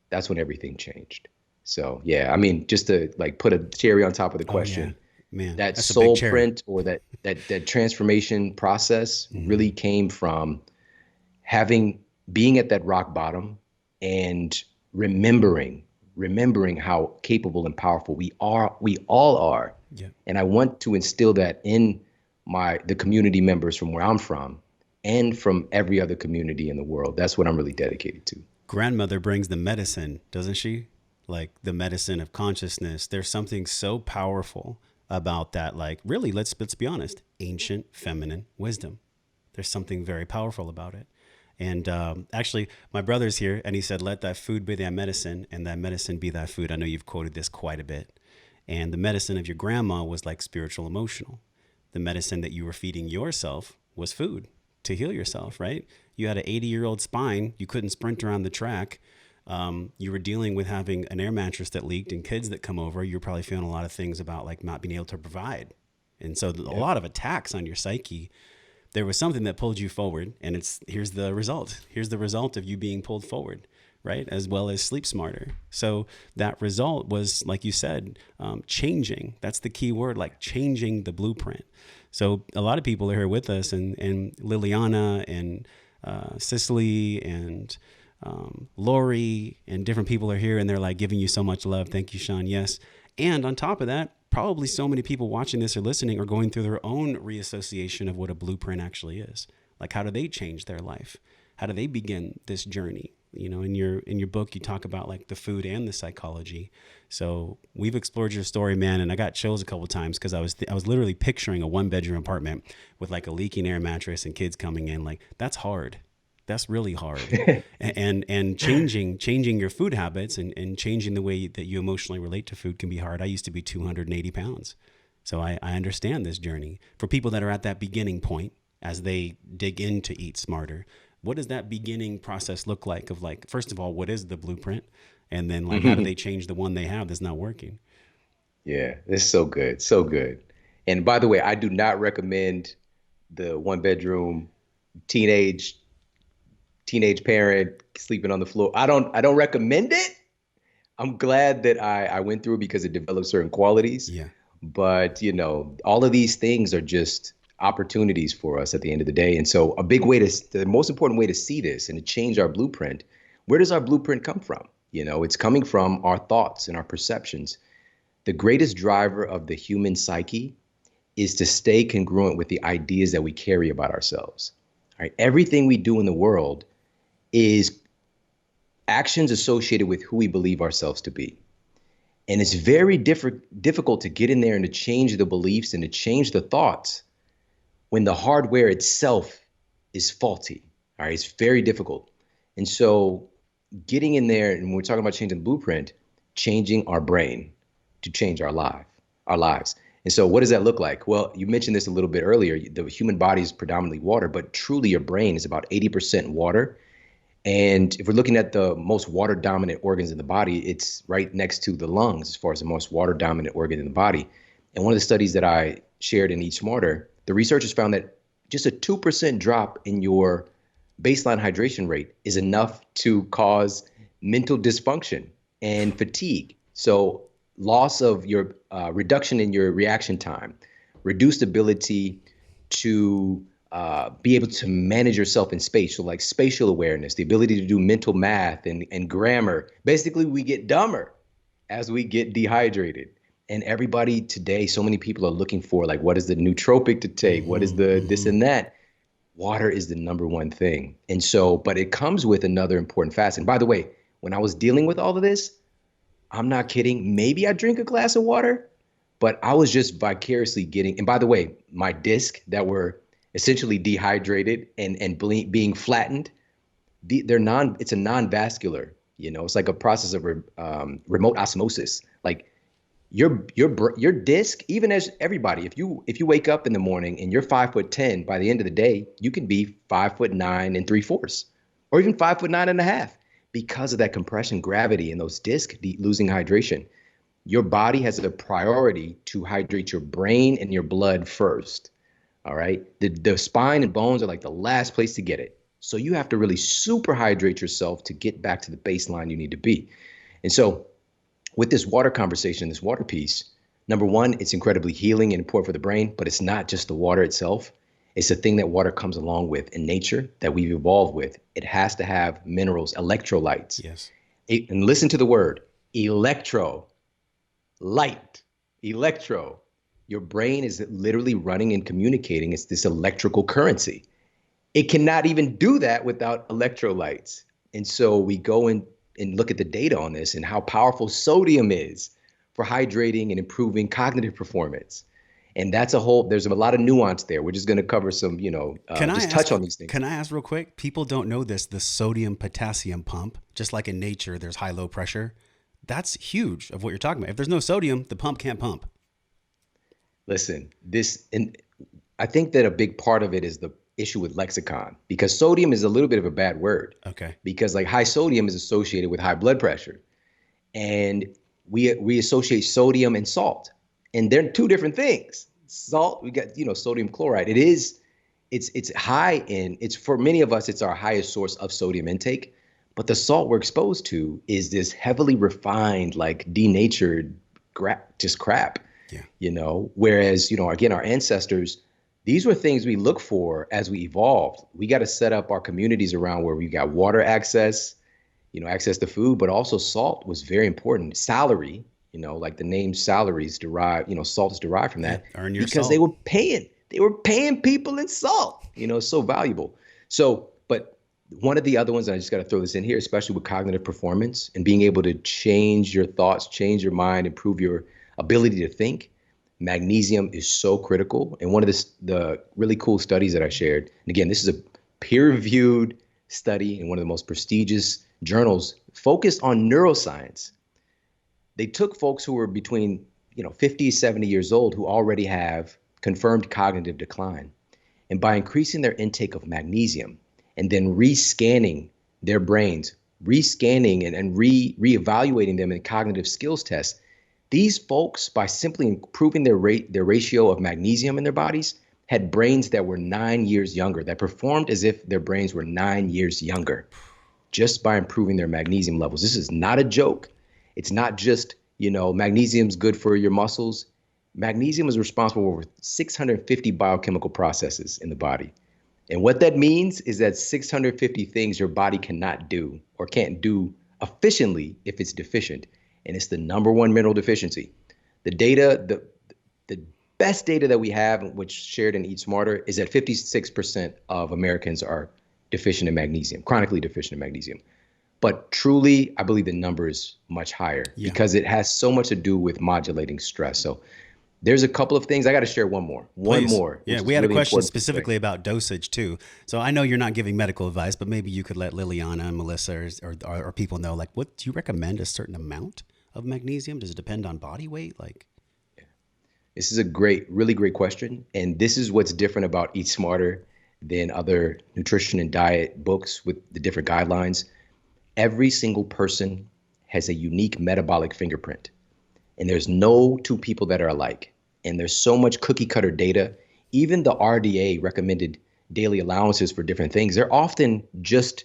That's when everything changed. So yeah, I mean, just to like put a cherry on top of the Oh yeah, question, man, that that's a big soul cherry. print or that transformation process Hmm. really came from having being at that rock bottom and remembering remembering how capable and powerful we all are. Yeah. And I want to instill that in the community members from where I'm from and from every other community in the world. That's what I'm really dedicated to. Grandmother brings the medicine, doesn't she? Like the medicine of consciousness. There's something so powerful about that. Like really, let's be honest. Ancient feminine wisdom. There's something very powerful about it. And actually, my brother's here, and he said, "Let thy food be thy medicine, and thy medicine be thy food." I know you've quoted this quite a bit. And the medicine of your grandma was like spiritual, emotional. The medicine that you were feeding yourself was food to heal yourself, right? You had an 80-year-old spine. You couldn't sprint around the track. You were dealing with having an air mattress that leaked and kids that come over. You're probably feeling a lot of things about like not being able to provide. And so a Yeah. lot of attacks on your psyche. There was something that pulled you forward, and here's the result. Here's the result of you being pulled forward, right? As well as sleep smarter. So that result was, like you said, changing. That's the key word, like changing the blueprint. So a lot of people are here with us, and Liliana and Cicely and Lori and different people are here, and they're like giving you so much love. Thank you, Shawn. Yes. And on top of that, probably so many people watching this or listening are going through their own reassociation of what a blueprint actually is. Like, how do they change their life? How do they begin this journey? You know, in your book, you talk about like the food and the psychology. So we've explored your story, man, and I got chills a couple of times because I was literally picturing a 1 bedroom apartment with like a leaking air mattress and kids coming in. Like that's hard. That's really hard. And changing your food habits and changing the way that you emotionally relate to food can be hard. I used to be 280 pounds. So I understand this journey. For people that are at that beginning point as they dig in to eat smarter, what does that beginning process look like of like, first of all, what is the blueprint? And then like, how do they change the one they have that's not working? Yeah, it's so good, so good. And by the way, I do not recommend the 1 bedroom teenage teenage parent sleeping on the floor. I don't recommend it. I'm glad that I went through it because it developed certain qualities. Yeah. But all of these things are just opportunities for us at the end of the day. And so the most important way to see this and to change our blueprint, where does our blueprint come from? It's coming from our thoughts and our perceptions. The greatest driver of the human psyche is to stay congruent with the ideas that we carry about ourselves. All right. Everything we do in the world is actions associated with who we believe ourselves to be. And it's very difficult to get in there and to change the beliefs and to change the thoughts when the hardware itself is faulty. All right. It's very difficult. And so getting in there, and when we're talking about changing the blueprint, changing our brain to change our lives. And so what does that look like? Well, you mentioned this a little bit earlier. The human body is predominantly water, but truly your brain is about 80% water. And if we're looking at the most water dominant organs in the body, it's right next to the lungs as far as the most water dominant organ in the body. And one of the studies that I shared in Eat Smarter, the researchers found that just a 2% drop in your baseline hydration rate is enough to cause mental dysfunction and fatigue. So loss of your reduction in your reaction time, reduced ability to be able to manage yourself in space. So like spatial awareness, the ability to do mental math and grammar. Basically, we get dumber as we get dehydrated. And everybody today, so many people are looking for like, what is the nootropic to take? What is Mm-hmm, the this mm-hmm. and that? Water is the number one thing. And so, but it comes with another important facet. And by the way, when I was dealing with all of this, I'm not kidding. Maybe I drink a glass of water, but I was just vicariously getting. And by the way, my discs that were essentially dehydrated and being flattened, they're non. It's a non-vascular. It's like a process of remote osmosis. Like your disc, even as everybody, if you wake up in the morning and you're 5'10", by the end of the day, you can be 5'9" and 3/4, or even 5'9.5", because of that compression, gravity, and those discs losing hydration. Your body has a priority to hydrate your brain and your blood first. All right. The spine and bones are like the last place to get it. So you have to really super hydrate yourself to get back to the baseline you need to be. And so with this water conversation, this water piece, number one, it's incredibly healing and important for the brain, but it's not just the water itself. It's the thing that water comes along with in nature that we've evolved with. It has to have minerals, electrolytes. Yes. And listen to the word, electro, light, electro. Your brain is literally running and communicating. It's this electrical currency. It cannot even do that without electrolytes. And so we go in and look at the data on this and how powerful sodium is for hydrating and improving cognitive performance. And there's a lot of nuance there. We're just going to cover some, touch on these things. Can I ask real quick? People don't know this, the sodium potassium pump, just like in nature, there's high, low pressure. That's huge of what you're talking about. If there's no sodium, the pump can't pump. Listen, and I think that a big part of it is the issue with lexicon, because sodium is a little bit of a bad word. Okay. Because like high sodium is associated with high blood pressure. And we associate sodium and salt. And they're two different things. Salt, we got, sodium chloride. It's high it's for many of us, it's our highest source of sodium intake. But the salt we're exposed to is this heavily refined, like denatured just crap. Yeah. Whereas, again, our ancestors, these were things we look for as we evolved. We got to set up our communities around where we got water access, access to food, but also salt was very important. Salary, like the name salaries derive, salt is derived from that, earn your because salt. they were paying people in salt, it's so valuable. So, but one of the other ones, and I just got to throw this in here, especially with cognitive performance and being able to change your thoughts, change your mind, improve your ability to think, magnesium is so critical. And one of the really cool studies that I shared, and again, this is a peer-reviewed study in one of the most prestigious journals focused on neuroscience. They took folks who were between 50, 70 years old who already have confirmed cognitive decline. And by increasing their intake of magnesium and then rescanning their brains, rescanning and reevaluating them in cognitive skills tests, these folks, by simply improving their ratio of magnesium in their bodies, had brains that were 9 years younger, that performed as if their brains were 9 years younger, just by improving their magnesium levels. This is not a joke. It's not just, magnesium's good for your muscles. Magnesium is responsible for over 650 biochemical processes in the body. And what that means is that 650 things your body cannot do or can't do efficiently if it's deficient. And it's the number one mineral deficiency. The data, the best data that we have, which shared in Eat Smarter, is that 56% of Americans are deficient in magnesium, chronically deficient in magnesium. But truly, I believe the number is much higher because it has so much to do with modulating stress. So there's a couple of things. I got to share one more. Please. One more. Yeah, we had a question specifically about dosage too. So I know you're not giving medical advice, but maybe you could let Liliana and Melissa or people know, like, what do you recommend a certain amount of magnesium? Does it depend on body weight? This is a really great question. And this is what's different about Eat Smarter than other nutrition and diet books with the different guidelines. Every single person has a unique metabolic fingerprint. And there's no two people that are alike. And there's so much cookie cutter data. Even the RDA recommended daily allowances for different things, they're often just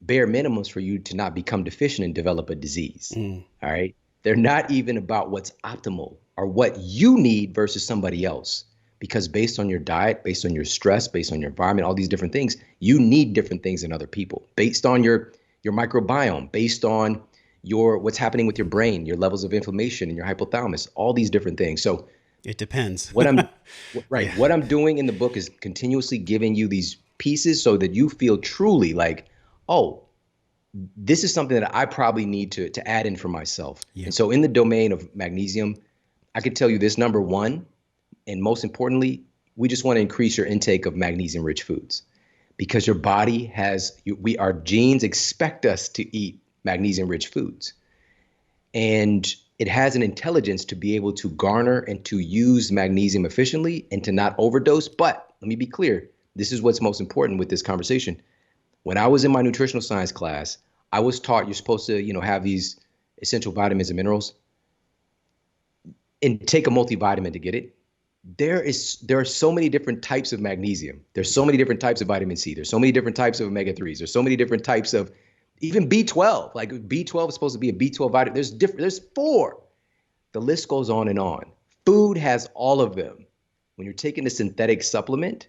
bare minimums for you to not become deficient and develop a disease. All right. They're not even about what's optimal or what you need versus somebody else. Because based on your diet, based on your stress, based on your environment, all these different things, you need different things than other people. Based on your microbiome, based on what's happening with your brain, your levels of inflammation in your hypothalamus, all these different things. So it depends. What I'm doing in the book is continuously giving you these pieces so that you feel truly like, oh, this is something that I probably need to add in for myself. Yeah. And so in the domain of magnesium, I could tell you this, number one, and most importantly, we just want to increase your intake of magnesium-rich foods because your body our genes expect us to eat magnesium-rich foods. And it has an intelligence to be able to garner and to use magnesium efficiently and to not overdose. But let me be clear, this is what's most important with this conversation. When I was in my nutritional science class, I was taught you're supposed to, have these essential vitamins and minerals and take a multivitamin to get it. There are so many different types of magnesium. There's so many different types of vitamin C. There's so many different types of omega-3s. There's so many different types of even B12. Like B12 is supposed to be a B12 vitamin. There's four. The list goes on and on. Food has all of them. When you're taking a synthetic supplement,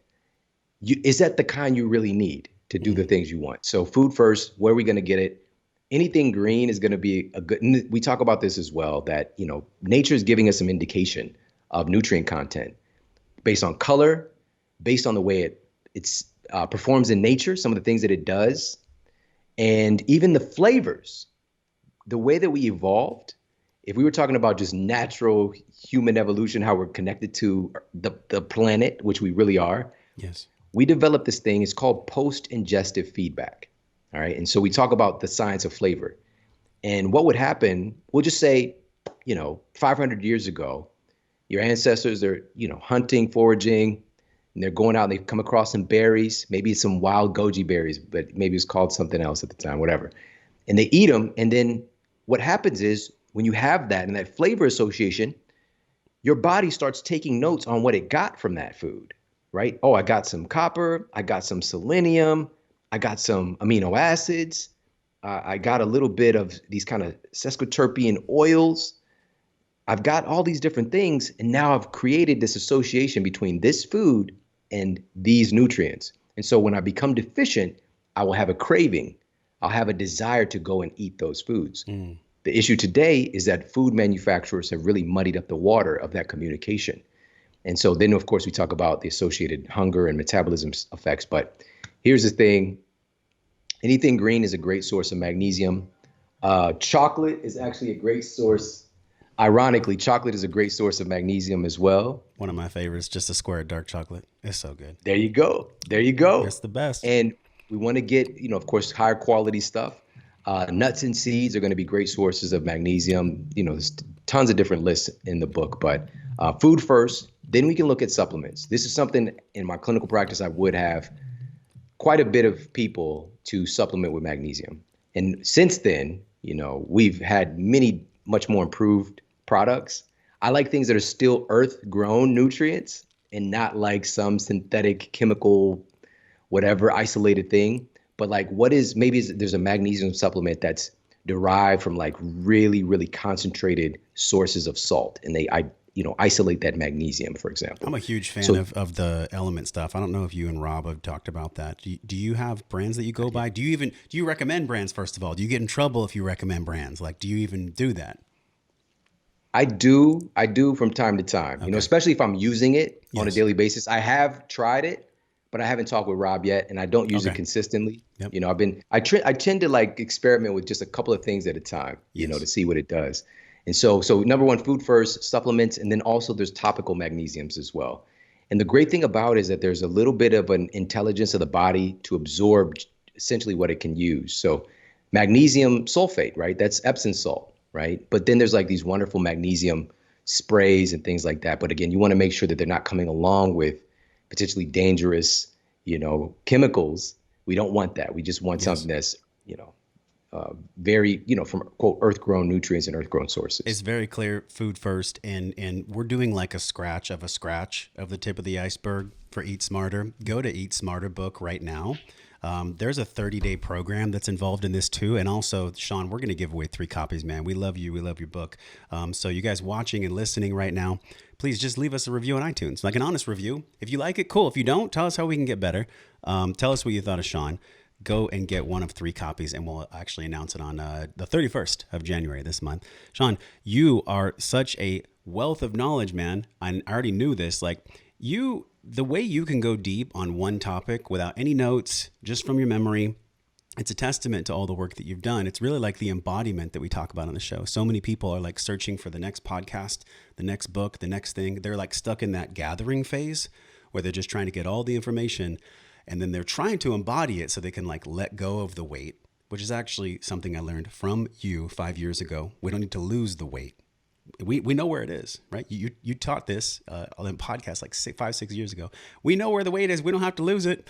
is that the kind you really need to do the things you want? So food first, where are we going to get it? Anything green is going to be a good, and we talk about this as well, that, nature is giving us some indication of nutrient content based on color, based on the way it performs in nature, some of the things that it does, and even the flavors, the way that we evolved. If we were talking about just natural human evolution, how we're connected to the planet, which we really are. Yes. We developed this thing. It's called post-ingestive feedback. All right. And so we talk about the science of flavor. And what would happen, we'll just say, 500 years ago, your ancestors are, hunting, foraging, and they're going out and they come across some berries, maybe some wild goji berries, but maybe it's called something else at the time, whatever. And they eat them. And then what happens is when you have that and that flavor association, your body starts taking notes on what it got from that food, right? Oh, I got some copper. I got some selenium. I got some amino acids. I got a little bit of these kind of sesquiterpene oils. I've got all these different things. And now I've created this association between this food and these nutrients. And so when I become deficient, I will have a craving. I'll have a desire to go and eat those foods. The issue today is that food manufacturers have really muddied up the water of that communication. And so then, of course, we talk about the associated hunger and metabolism effects. But here's the thing. Anything green is a great source of magnesium. Chocolate is actually a great source. Ironically, chocolate is a great source of magnesium as well. One of my favorites, just a square of dark chocolate. It's so good. There you go. There you go. It's the best. And we want to get, of course, higher quality stuff. Nuts and seeds are going to be great sources of magnesium. There's tons of different lists in the book, but food first, then we can look at supplements. This is something in my clinical practice I would have quite a bit of people to supplement with magnesium. And since then, we've had many much more improved products. I like things that are still earth-grown nutrients and not like some synthetic chemical, whatever, isolated thing. But like there's a magnesium supplement that's derived from like really, really concentrated sources of salt. And they isolate that magnesium, for example. I'm a huge fan of the element stuff. I don't know if you and Rob have talked about that. Do you have brands that you go by? Do you recommend brands, first of all? Do you get in trouble if you recommend brands? Like, do you even do that? I do from time to time, especially if I'm using it on a daily basis. I have tried it, but I haven't talked with Rob yet, and I don't use it consistently. Yep. I tend to like experiment with just a couple of things at a time, to see what it does. And so number one, food first, supplements, and then also there's topical magnesiums as well. And the great thing about it is that there's a little bit of an intelligence of the body to absorb essentially what it can use. So magnesium sulfate, right? That's Epsom salt, right? But then there's like these wonderful magnesium sprays and things like that. But again, you want to make sure that they're not coming along with potentially dangerous, chemicals. We don't want that. We just want something that's, very, from quote, earth-grown nutrients and earth-grown sources. It's very clear, food first, and we're doing like a scratch of the tip of the iceberg for Eat Smarter. Go to Eat Smarter book right now. There's a 30-day program that's involved in this too. And also, Shawn, we're going to give away 3 copies, man. We love you. We love your book. So you guys watching and listening right now, please just leave us a review on iTunes, like an honest review. If you like it, cool. If you don't, tell us how we can get better. Tell us what you thought of Shawn. Go and get one of 3 copies, and we'll actually announce it on the 31st of January this month. Shawn, you are such a wealth of knowledge, man. I already knew this. Like the way you can go deep on one topic without any notes, just from your memory, it's a testament to all the work that you've done. It's really like the embodiment that we talk about on the show. So many people are like searching for the next podcast, the next book, the next thing. They're like stuck in that gathering phase where they're just trying to get all the information. And then they're trying to embody it so they can like let go of the weight, which is actually something I learned from you 5 years ago. We don't need to lose the weight. we know where it is, right? You taught this on a podcast like 5, 6 years ago. We know where the weight is. We don't have to lose it.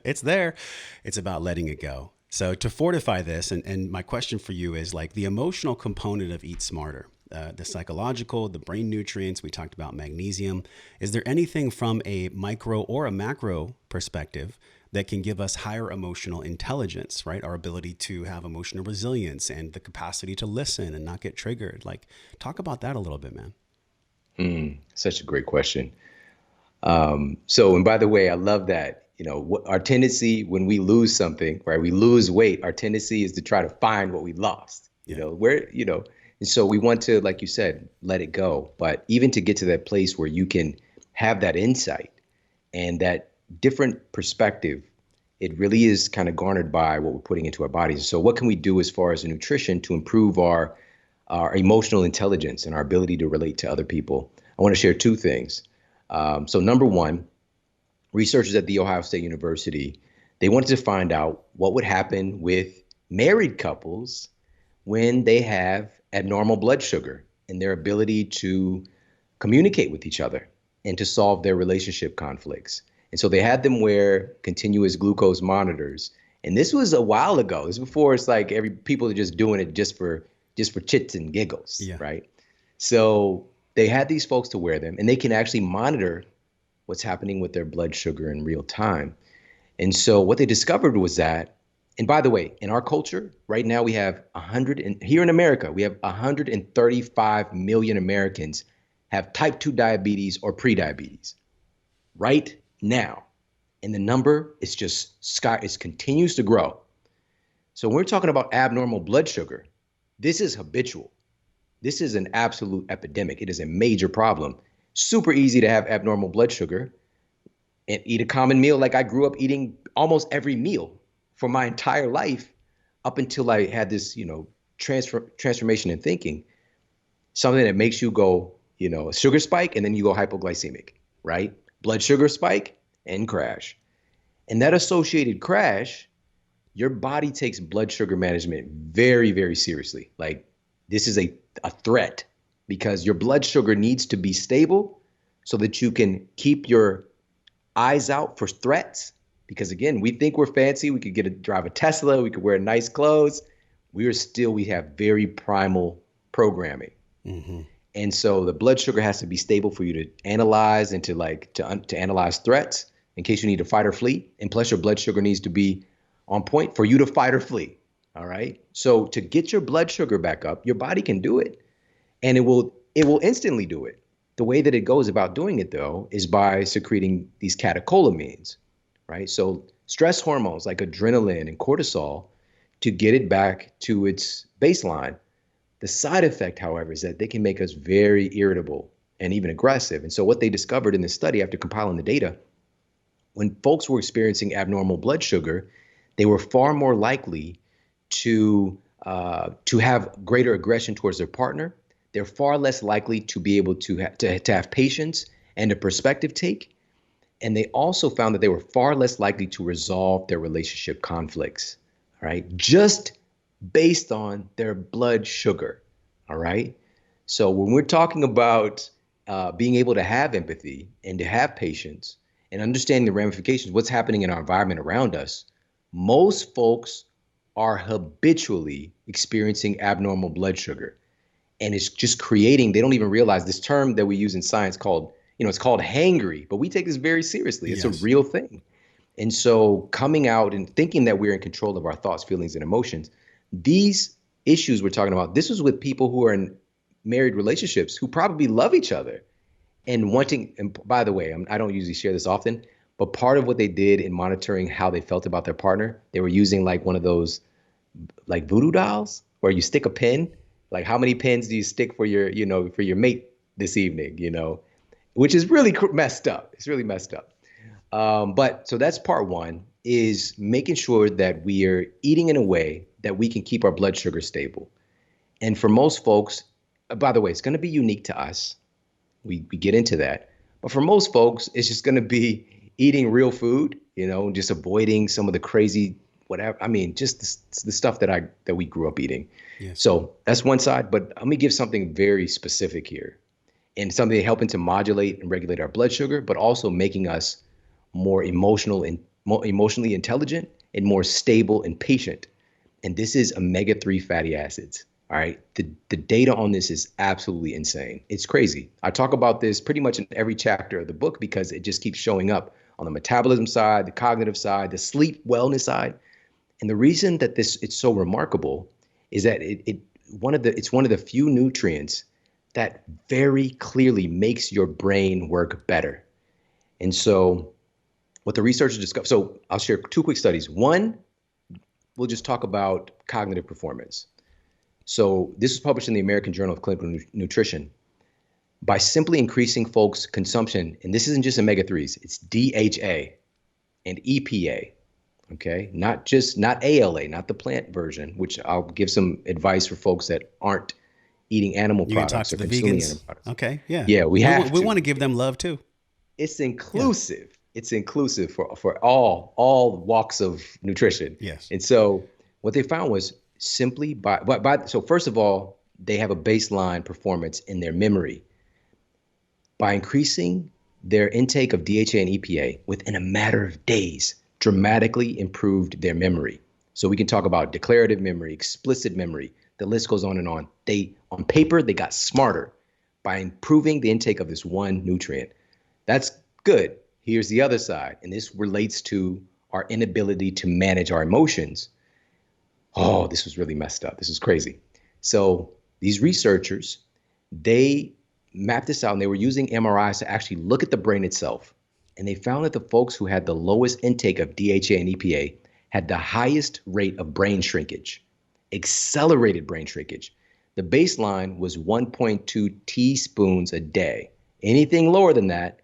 It's there. It's about letting it go. So to fortify this, and my question for you is like the emotional component of Eat Smarter, the psychological, the brain nutrients. We talked about magnesium. Is there anything from a micro or a macro perspective that can give us higher emotional intelligence, right? Our ability to have emotional resilience and the capacity to listen and not get triggered. Like, talk about that a little bit, man. Such a great question. So, and by the way, I love that, what our tendency when we lose something, right? We lose weight. Our tendency is to try to find what we lost, Yeah. and so we want to, like you said, let it go. But even to get to that place where you can have that insight and that different perspective, it really is kind of garnered by what we're putting into our bodies. So what can we do as far as nutrition to improve our emotional intelligence and our ability to relate to other people? I want to share two things. So number one, researchers at The Ohio State University, they wanted to find out what would happen with married couples when they have abnormal blood sugar and their ability to communicate with each other and to solve their relationship conflicts. And so they had them wear continuous glucose monitors. And this was a while ago. This was before it's like people are just doing it just for chits and giggles, Yeah. right? So they had these folks to wear them, and they can actually monitor what's happening with their blood sugar in real time. And so what they discovered was that, and by the way, in our culture right now, we have here in America, we have 135 million Americans have type 2 diabetes or prediabetes right now. And the number is it continues to grow. So when we're talking about abnormal blood sugar, this is habitual. This is an absolute epidemic. It is a major problem. Super easy to have abnormal blood sugar and eat a common meal. Like I grew up eating almost every meal for my entire life up until I had this, transformation in thinking, something that makes you go, a sugar spike, and then you go hypoglycemic, right? Blood sugar spike and crash. And that associated crash, your body takes blood sugar management very, very seriously. Like this is a threat because your blood sugar needs to be stable so that you can keep your eyes out for threats. Because again, we think we're fancy. We could drive a Tesla. We could wear nice clothes. We have very primal programming. Mm-hmm. And so the blood sugar has to be stable for you to analyze and to analyze threats in case you need to fight or flee. And plus your blood sugar needs to be on point for you to fight or flee. All right. So to get your blood sugar back up, your body can do it, and it will instantly do it. The way that it goes about doing it, though, is by secreting these catecholamines, right? So stress hormones like adrenaline and cortisol to get it back to its baseline. The side effect, however, is that they can make us very irritable and even aggressive. And so what they discovered in this study after compiling the data, when folks were experiencing abnormal blood sugar, they were far more likely to have greater aggression towards their partner. They're far less likely to be able to have patience and a perspective take. And they also found that they were far less likely to resolve their relationship conflicts, all right? Just based on their blood sugar, all right? So when we're talking about being able to have empathy and to have patience and understanding the ramifications, what's happening in our environment around us, most folks are habitually experiencing abnormal blood sugar. And it's just creating, they don't even realize this term that we use in science called, it's called hangry, but we take this very seriously. It's Yes. a real thing. And so coming out and thinking that we're in control of our thoughts, feelings, and emotions, these issues we're talking about, this was with people who are in married relationships who probably love each other and wanting, and by the way, I don't usually share this often, but part of what they did in monitoring how they felt about their partner, they were using like one of those like voodoo dolls where you stick a pin, like how many pins do you stick for your, for your mate this evening, which is really messed up. It's really messed up. But so that's part one, is making sure that we are eating in a way that we can keep our blood sugar stable. And for most folks, by the way, it's going to be unique to us. We get into that. But for most folks, it's just going to be eating real food, just avoiding some of the crazy, whatever. I mean, just the stuff that we grew up eating. Yes. So that's one side. But let me give something very specific here, and something helping to modulate and regulate our blood sugar, but also making us more emotionally intelligent and more stable and patient. And this is omega-3 fatty acids. All right. The data on this is absolutely insane. It's crazy. I talk about this pretty much in every chapter of the book because it just keeps showing up on the metabolism side, the cognitive side, the sleep wellness side. And the reason that it's so remarkable is that it's one of the few nutrients that very clearly makes your brain work better. And so what the researchers discovered, so I'll share two quick studies. One, we'll just talk about cognitive performance. So this was published in the American Journal of Clinical Nutrition. By simply increasing folks' consumption, and this isn't just omega-3s, it's DHA and EPA, okay? Not ALA, not the plant version, which I'll give some advice for folks that aren't eating animal You can talk products to or the consuming vegans. animal products. Okay. Yeah. Yeah, we have We to. want to give them love too. It's Yeah. inclusive. It's inclusive for all walks of nutrition. Yes. And so what they found was simply so first of all, they have a baseline performance in their memory. By increasing their intake of DHA and EPA within a matter of days, dramatically improved their memory. So we can talk about declarative memory, explicit memory. The list goes on and on. On paper, they got smarter by improving the intake of this one nutrient. That's good. Here's the other side, and this relates to our inability to manage our emotions. Oh, this was really messed up. This is crazy. So these researchers, they mapped this out, and they were using MRIs to actually look at the brain itself. And they found that the folks who had the lowest intake of DHA and EPA had the highest rate of brain shrinkage, accelerated brain shrinkage. The baseline was 1.2 teaspoons a day. Anything lower than that,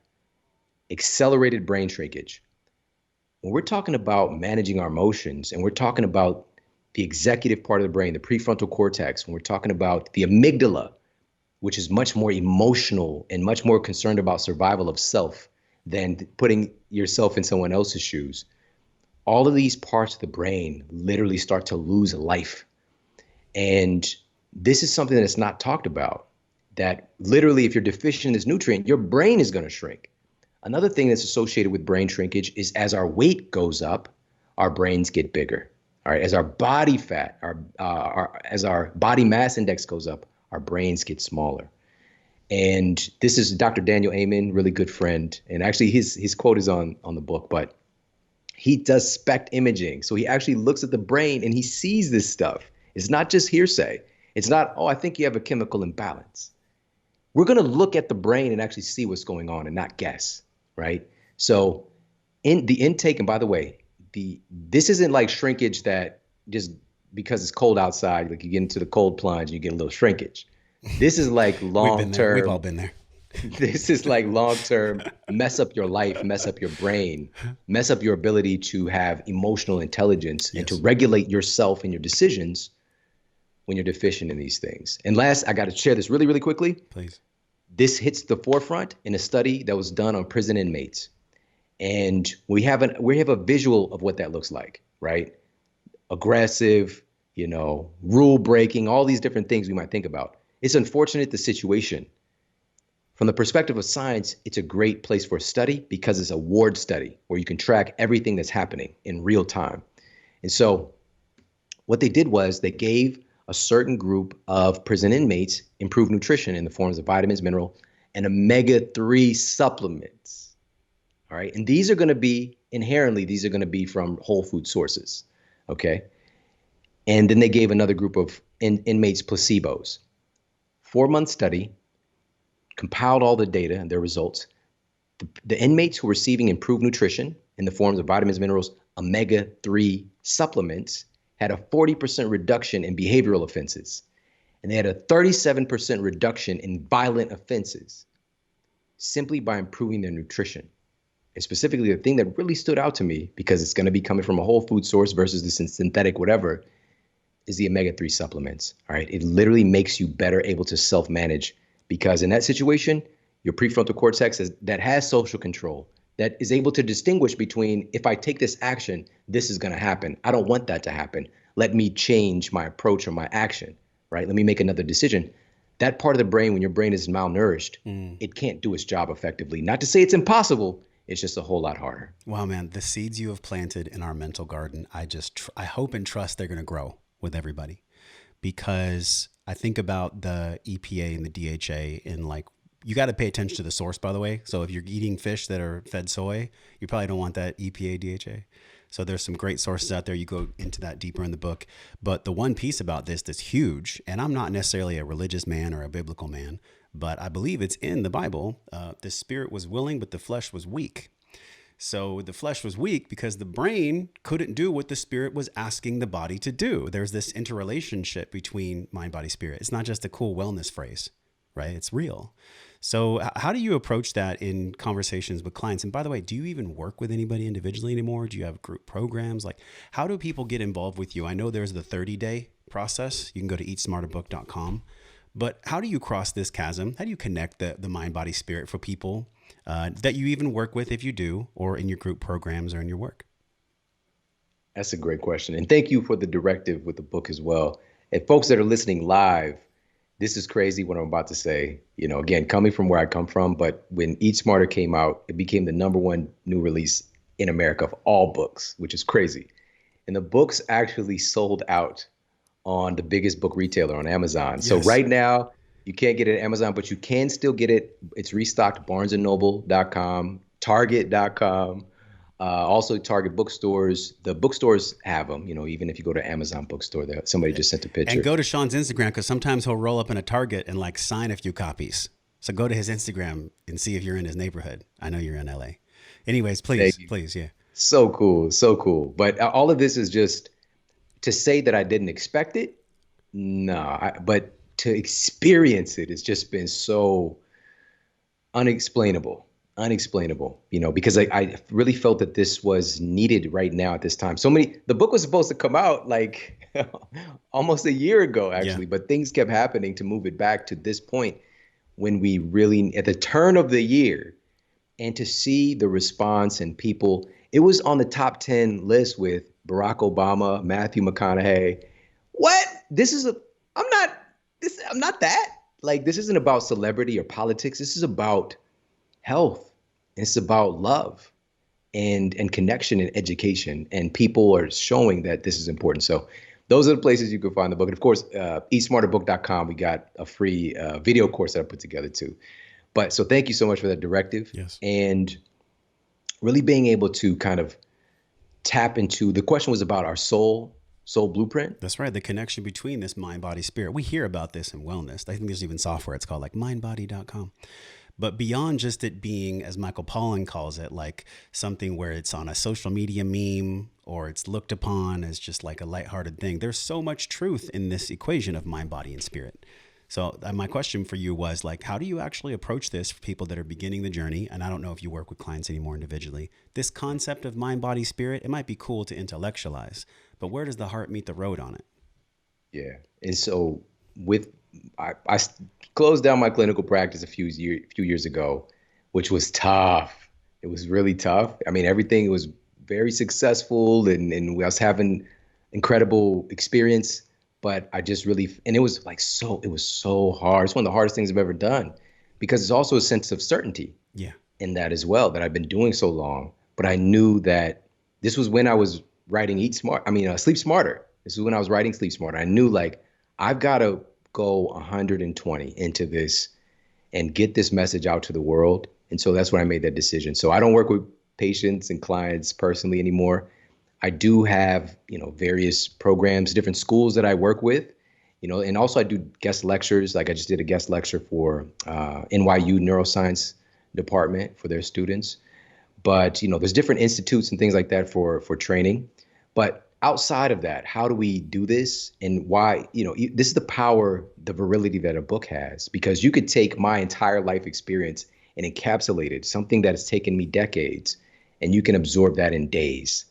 accelerated brain shrinkage. When we're talking about managing our emotions, and we're talking about the executive part of the brain, the prefrontal cortex, when we're talking about the amygdala, which is much more emotional and much more concerned about survival of self than putting yourself in someone else's shoes, all of these parts of the brain literally start to lose life. And this is something that's not talked about, that literally if you're deficient in this nutrient, your brain is going to shrink. Another thing that's associated with brain shrinkage is as our weight goes up, our brains get bigger. All right, as our body fat, as our body mass index goes up, our brains get smaller. And this is Dr. Daniel Amen, really good friend. And actually his quote is on the book, but he does SPECT imaging. So he actually looks at the brain and he sees this stuff. It's not just hearsay. It's not, oh, I think you have a chemical imbalance. We're going to look at the brain and actually see what's going on and not guess, right? So in the intake, and by the way, this isn't like shrinkage that just because it's cold outside, like you get into the cold plunge and you get a little shrinkage. This is like long-term. We've all been there. This is like long-term, mess up your life, mess up your brain, mess up your ability to have emotional intelligence and to regulate yourself and your decisions when you're deficient in these things. And last, I got to share this really, really quickly. Please. This hits the forefront in a study that was done on prison inmates. And we have a visual of what that looks like, right? Aggressive, rule breaking, all these different things we might think about. It's unfortunate, the situation. From the perspective of science, it's a great place for a study because it's a ward study where you can track everything that's happening in real time. And so what they did was they gave a certain group of prison inmates improved nutrition in the forms of vitamins, mineral, and omega-3 supplements. All right. And these are going to be from whole food sources. Okay. And then they gave another group of inmates placebos. 4-month study, compiled all the data and their results. The inmates who were receiving improved nutrition in the forms of vitamins, minerals, omega-3 supplements had a 40% reduction in behavioral offenses. And they had a 37% reduction in violent offenses simply by improving their nutrition. And specifically, the thing that really stood out to me, because it's going to be coming from a whole food source versus this synthetic whatever, is the omega-3 supplements. All right. It literally makes you better able to self-manage, because in that situation, your prefrontal cortex that has social control that is able to distinguish between, if I take this action, this is going to happen. I don't want that to happen. Let me change my approach or my action, right? Let me make another decision. That part of the brain, when your brain is malnourished, it can't do its job effectively. Not to say it's impossible. It's just a whole lot harder. Wow, man, the seeds you have planted in our mental garden, I hope and trust they're going to grow with everybody, because I think about the EPA and the DHA, and like, you got to pay attention to the source, by the way. So if you're eating fish that are fed soy, you probably don't want that EPA, DHA. So there's some great sources out there. You go into that deeper in the book. But the one piece about this that's huge, and I'm not necessarily a religious man or a biblical man, but I believe it's in the Bible. The spirit was willing, but the flesh was weak. So the flesh was weak because the brain couldn't do what the spirit was asking the body to do. There's this interrelationship between mind, body, spirit. It's not just a cool wellness phrase, right? It's real. So how do you approach that in conversations with clients? And by the way, do you even work with anybody individually anymore? Do you have group programs? Like, how do people get involved with you? I know there's the 30-day process. You can go to eatsmarterbook.com. But how do you cross this chasm? How do you connect the mind, body, spirit for people that you even work with, if you do, or in your group programs or in your work? That's a great question. And thank you for the directive with the book as well. And folks that are listening live, this is crazy what I'm about to say. You know, again, coming from where I come from, but when Eat Smarter came out, it became the #1 new release in America of all books, which is crazy. And the books actually sold out on the biggest book retailer, on Amazon. Yes. So right now, you can't get it at Amazon, but you can still get it. It's restocked, barnesandnoble.com, target.com, also Target bookstores. The bookstores have them, you know, even if you go to Amazon bookstore, somebody just sent a picture. And go to Shawn's Instagram, because sometimes he'll roll up in a Target and like sign a few copies. So go to his Instagram and see if you're in his neighborhood. I know you're in LA. Anyways, please, yeah. So cool, so cool. But all of this is just to say that I didn't expect it. No, but to experience it, it's just been so unexplainable, you know, because I really felt that this was needed right now at this time. The book was supposed to come out like almost a year ago, actually, but things kept happening to move it back to this point when we really, at the turn of the year, and to see the response and people, it was on the top 10 list with Barack Obama, Matthew McConaughey. What? I'm not that. Like, this isn't about celebrity or politics. This is about health. It's about love and connection and education. And people are showing that this is important. So those are the places you can find the book. And of course, eatsmarterbook.com, we got a free video course that I put together too. But so thank you so much for that directive. Yes. And really being able to kind of tap into, the question was about our soul blueprint. That's right. The connection between this mind, body, spirit. We hear about this in wellness. I think there's even software. It's called like mindbody.com. But beyond just it being, as Michael Pollan calls it, like something where it's on a social media meme or it's looked upon as just like a lighthearted thing, there's so much truth in this equation of mind, body, and spirit. So my question for you was like, how do you actually approach this for people that are beginning the journey? And I don't know if you work with clients anymore individually. This concept of mind, body, spirit, it might be cool to intellectualize, but where does the heart meet the road on it? Yeah. And so I closed down my clinical practice a few years ago, which was tough. It was really tough. I mean, everything was very successful and I was having incredible experience. But I just really, and it was so hard. It's one of the hardest things I've ever done, because it's also a sense of certainty in that as well, that I've been doing so long. But I knew that this was when I was writing Sleep Smarter. This is when I was writing Sleep Smarter. I knew like, I've got to go 120 into this and get this message out to the world. And so that's when I made that decision. So I don't work with patients and clients personally anymore. I do have, various programs, different schools that I work with, and also I do guest lectures. Like I just did a guest lecture for NYU Neuroscience Department for their students. But, there's different institutes and things like that for training. But outside of that, how do we do this and why, this is the power, the virility that a book has, because you could take my entire life experience and encapsulate it, something that has taken me decades, and you can absorb that in days.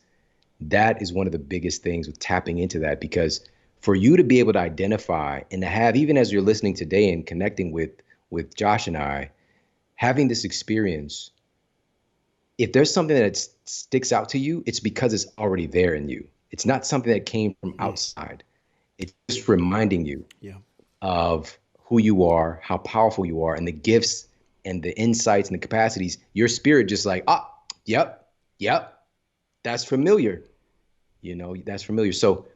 That is one of the biggest things with tapping into that, because for you to be able to identify and to have, even as you're listening today and connecting with Josh and I, having this experience, if there's something that sticks out to you, it's because it's already there in you. It's not something that came from outside. It's just reminding you Yeah. of who you are, how powerful you are, and the gifts and the insights and the capacities. Your spirit just like, ah, yep, yep, that's familiar. That's familiar. So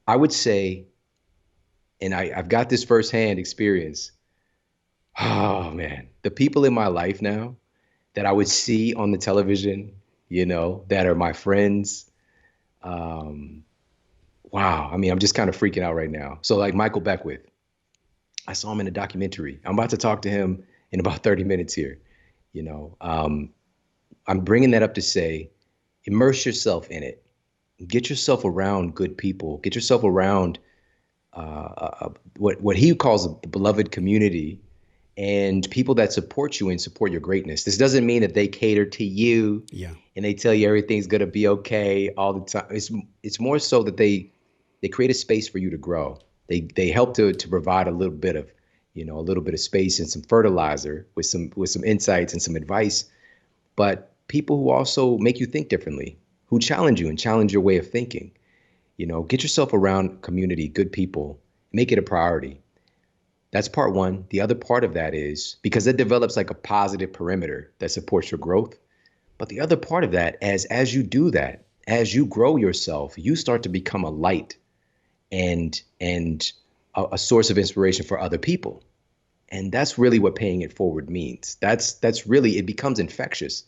I would say, and I've got this firsthand experience. Oh man, the people in my life now that I would see on the television, that are my friends. Um, wow. I mean, I'm just kind of freaking out right now. So like Michael Beckwith, I saw him in a documentary. I'm about to talk to him in about 30 minutes here. You know, um, I'm bringing that up to say, immerse yourself in it. Get yourself around good people. Get yourself around what he calls the beloved community and people that support you and support your greatness. This doesn't mean that they cater to you Yeah. and they tell you everything's gonna be okay all the time. It's more so that they create a space for you to grow. They help to provide a little bit of space and some fertilizer with some insights and some advice. But people who also make you think differently, who challenge you and challenge your way of thinking. Get yourself around community, good people, make it a priority. That's part one. The other part of that is because it develops like a positive perimeter that supports your growth. But the other part of that, as you do that, as you grow yourself, you start to become a light and a source of inspiration for other people. And that's really what paying it forward means. That's really, it becomes infectious.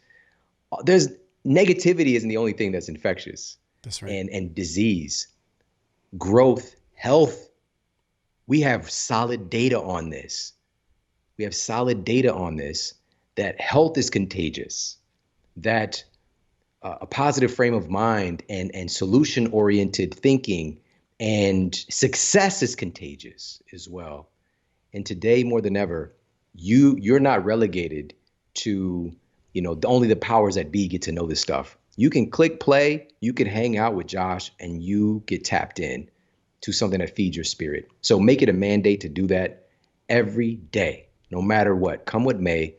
There's negativity isn't the only thing that's infectious. That's right. And disease, growth, health. We have solid data on this. We have solid data on this that health is contagious, that a positive frame of mind and solution oriented thinking and success is contagious as well. And today more than ever, you're not relegated to, only the powers that be get to know this stuff. You can click play, you can hang out with Josh and you get tapped in to something that feeds your spirit. So make it a mandate to do that every day, no matter what. Come what may,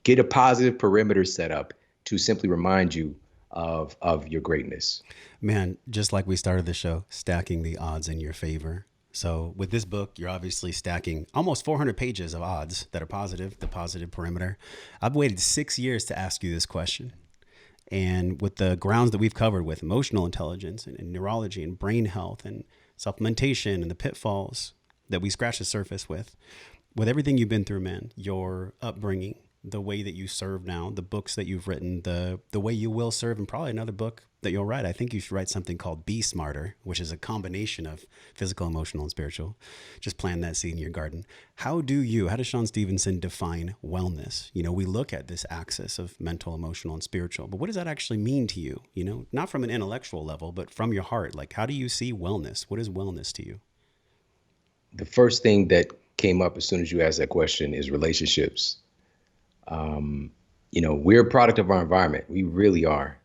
get a positive perimeter set up to simply remind you of your greatness. Man, just like we started the show, stacking the odds in your favor. So with this book, you're obviously stacking almost 400 pages of odds that are positive, the positive perimeter. I've waited 6 years to ask you this question. And with the grounds that we've covered with emotional intelligence and neurology and brain health and supplementation and the pitfalls that we scratch the surface with everything you've been through, man, your upbringing, the way that you serve now, the books that you've written, the way you will serve, and probably another book that you'll write. I think you should write something called Be Smarter, which is a combination of physical, emotional, and spiritual. Just plant that seed in your garden. How does Shawn Stevenson define wellness? We look at this axis of mental, emotional, and spiritual, but what does that actually mean to you? Not from an intellectual level, but from your heart. Like, how do you see wellness? What is wellness to you? The first thing that came up as soon as you asked that question is relationships. We're a product of our environment. We really are.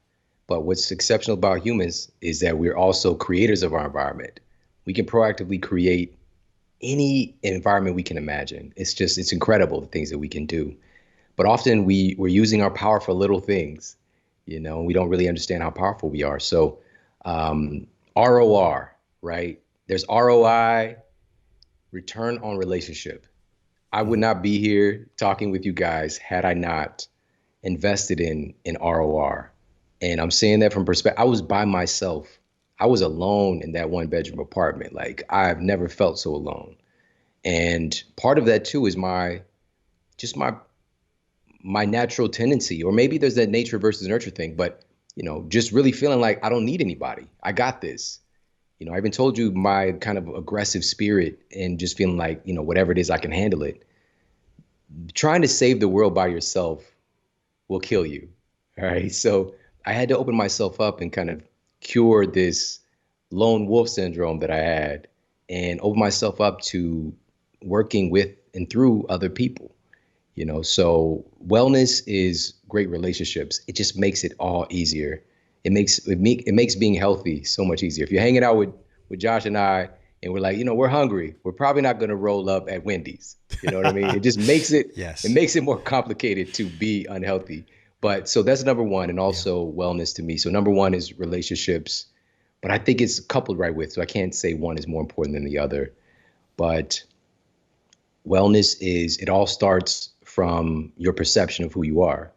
But what's exceptional about humans is that we're also creators of our environment. We can proactively create any environment we can imagine. It's incredible the things that we can do. But often we're using our power for little things, and we don't really understand how powerful we are. So ROR, right? There's ROI, return on relationship. I would not be here talking with you guys had I not invested in ROR. And I'm saying that from perspective. I was by myself. I was alone in that one bedroom apartment. Like I've never felt so alone. And part of that too is my natural tendency, or maybe there's that nature versus nurture thing, but just really feeling like I don't need anybody. I got this. I even told you my kind of aggressive spirit and just feeling like, whatever it is, I can handle it. Trying to save the world by yourself will kill you. All right. So I had to open myself up and kind of cure this lone wolf syndrome that I had and open myself up to working with and through other people. So wellness is great relationships. It just makes it all easier. It makes being healthy so much easier. If you're hanging out with Josh and I, and we're like, we're hungry, we're probably not going to roll up at Wendy's. You know what I mean? It just makes it, Yes. it makes it more complicated to be unhealthy. But so that's number one, and Yeah. also wellness to me. So number one is relationships, but I think it's coupled right with. So I can't say one is more important than the other. But wellness is, it all starts from your perception of who you are.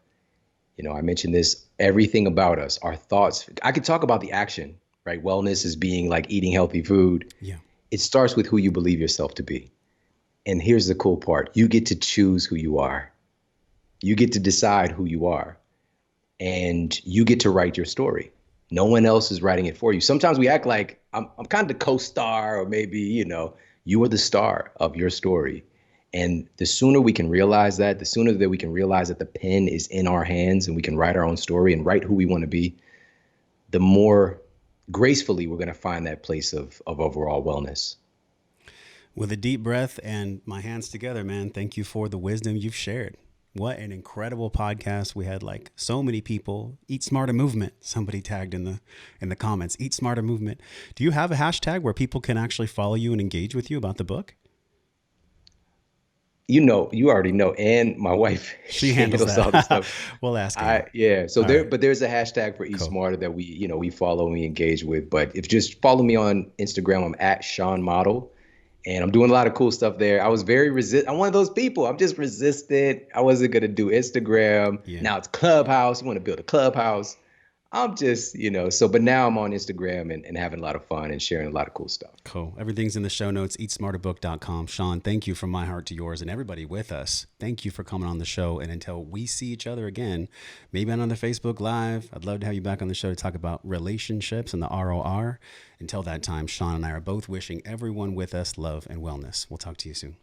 You know, I mentioned this, everything about us, our thoughts. I could talk about the action, right? Wellness is being like eating healthy food. Yeah. It starts with who you believe yourself to be. And here's the cool part. You get to choose who you are. You get to decide who you are. And you get to write your story. No one else is writing it for you. Sometimes we act like I'm kind of the co-star, or maybe, you are the star of your story. And the sooner we can realize that, the sooner that we can realize that the pen is in our hands and we can write our own story and write who we want to be, the more gracefully we're going to find that place of overall wellness. With a deep breath and my hands together, man, thank you for the wisdom you've shared. What an incredible podcast. We had like so many people. Eat Smarter Movement. Somebody tagged in the comments. Eat Smarter Movement. Do you have a hashtag where people can actually follow you and engage with you about the book? You already know, and my wife, She handles all this that. stuff. We'll ask her. Yeah. So All there, right. but there's a hashtag for Eat Cool. Smarter that we follow and we engage with. But if just follow me on Instagram, I'm at Shawn Model, and I'm doing a lot of cool stuff there. I was very I'm one of those people. I'm just resistant. I wasn't gonna do Instagram. Yeah. Now it's Clubhouse. You want to build a Clubhouse. I'm just, but now I'm on Instagram and having a lot of fun and sharing a lot of cool stuff. Cool. Everything's in the show notes, eatsmarterbook.com. Shawn, thank you from my heart to yours and everybody with us. Thank you for coming on the show. And until we see each other again, maybe on the Facebook Live, I'd love to have you back on the show to talk about relationships and the ROR. Until that time, Shawn and I are both wishing everyone with us love and wellness. We'll talk to you soon.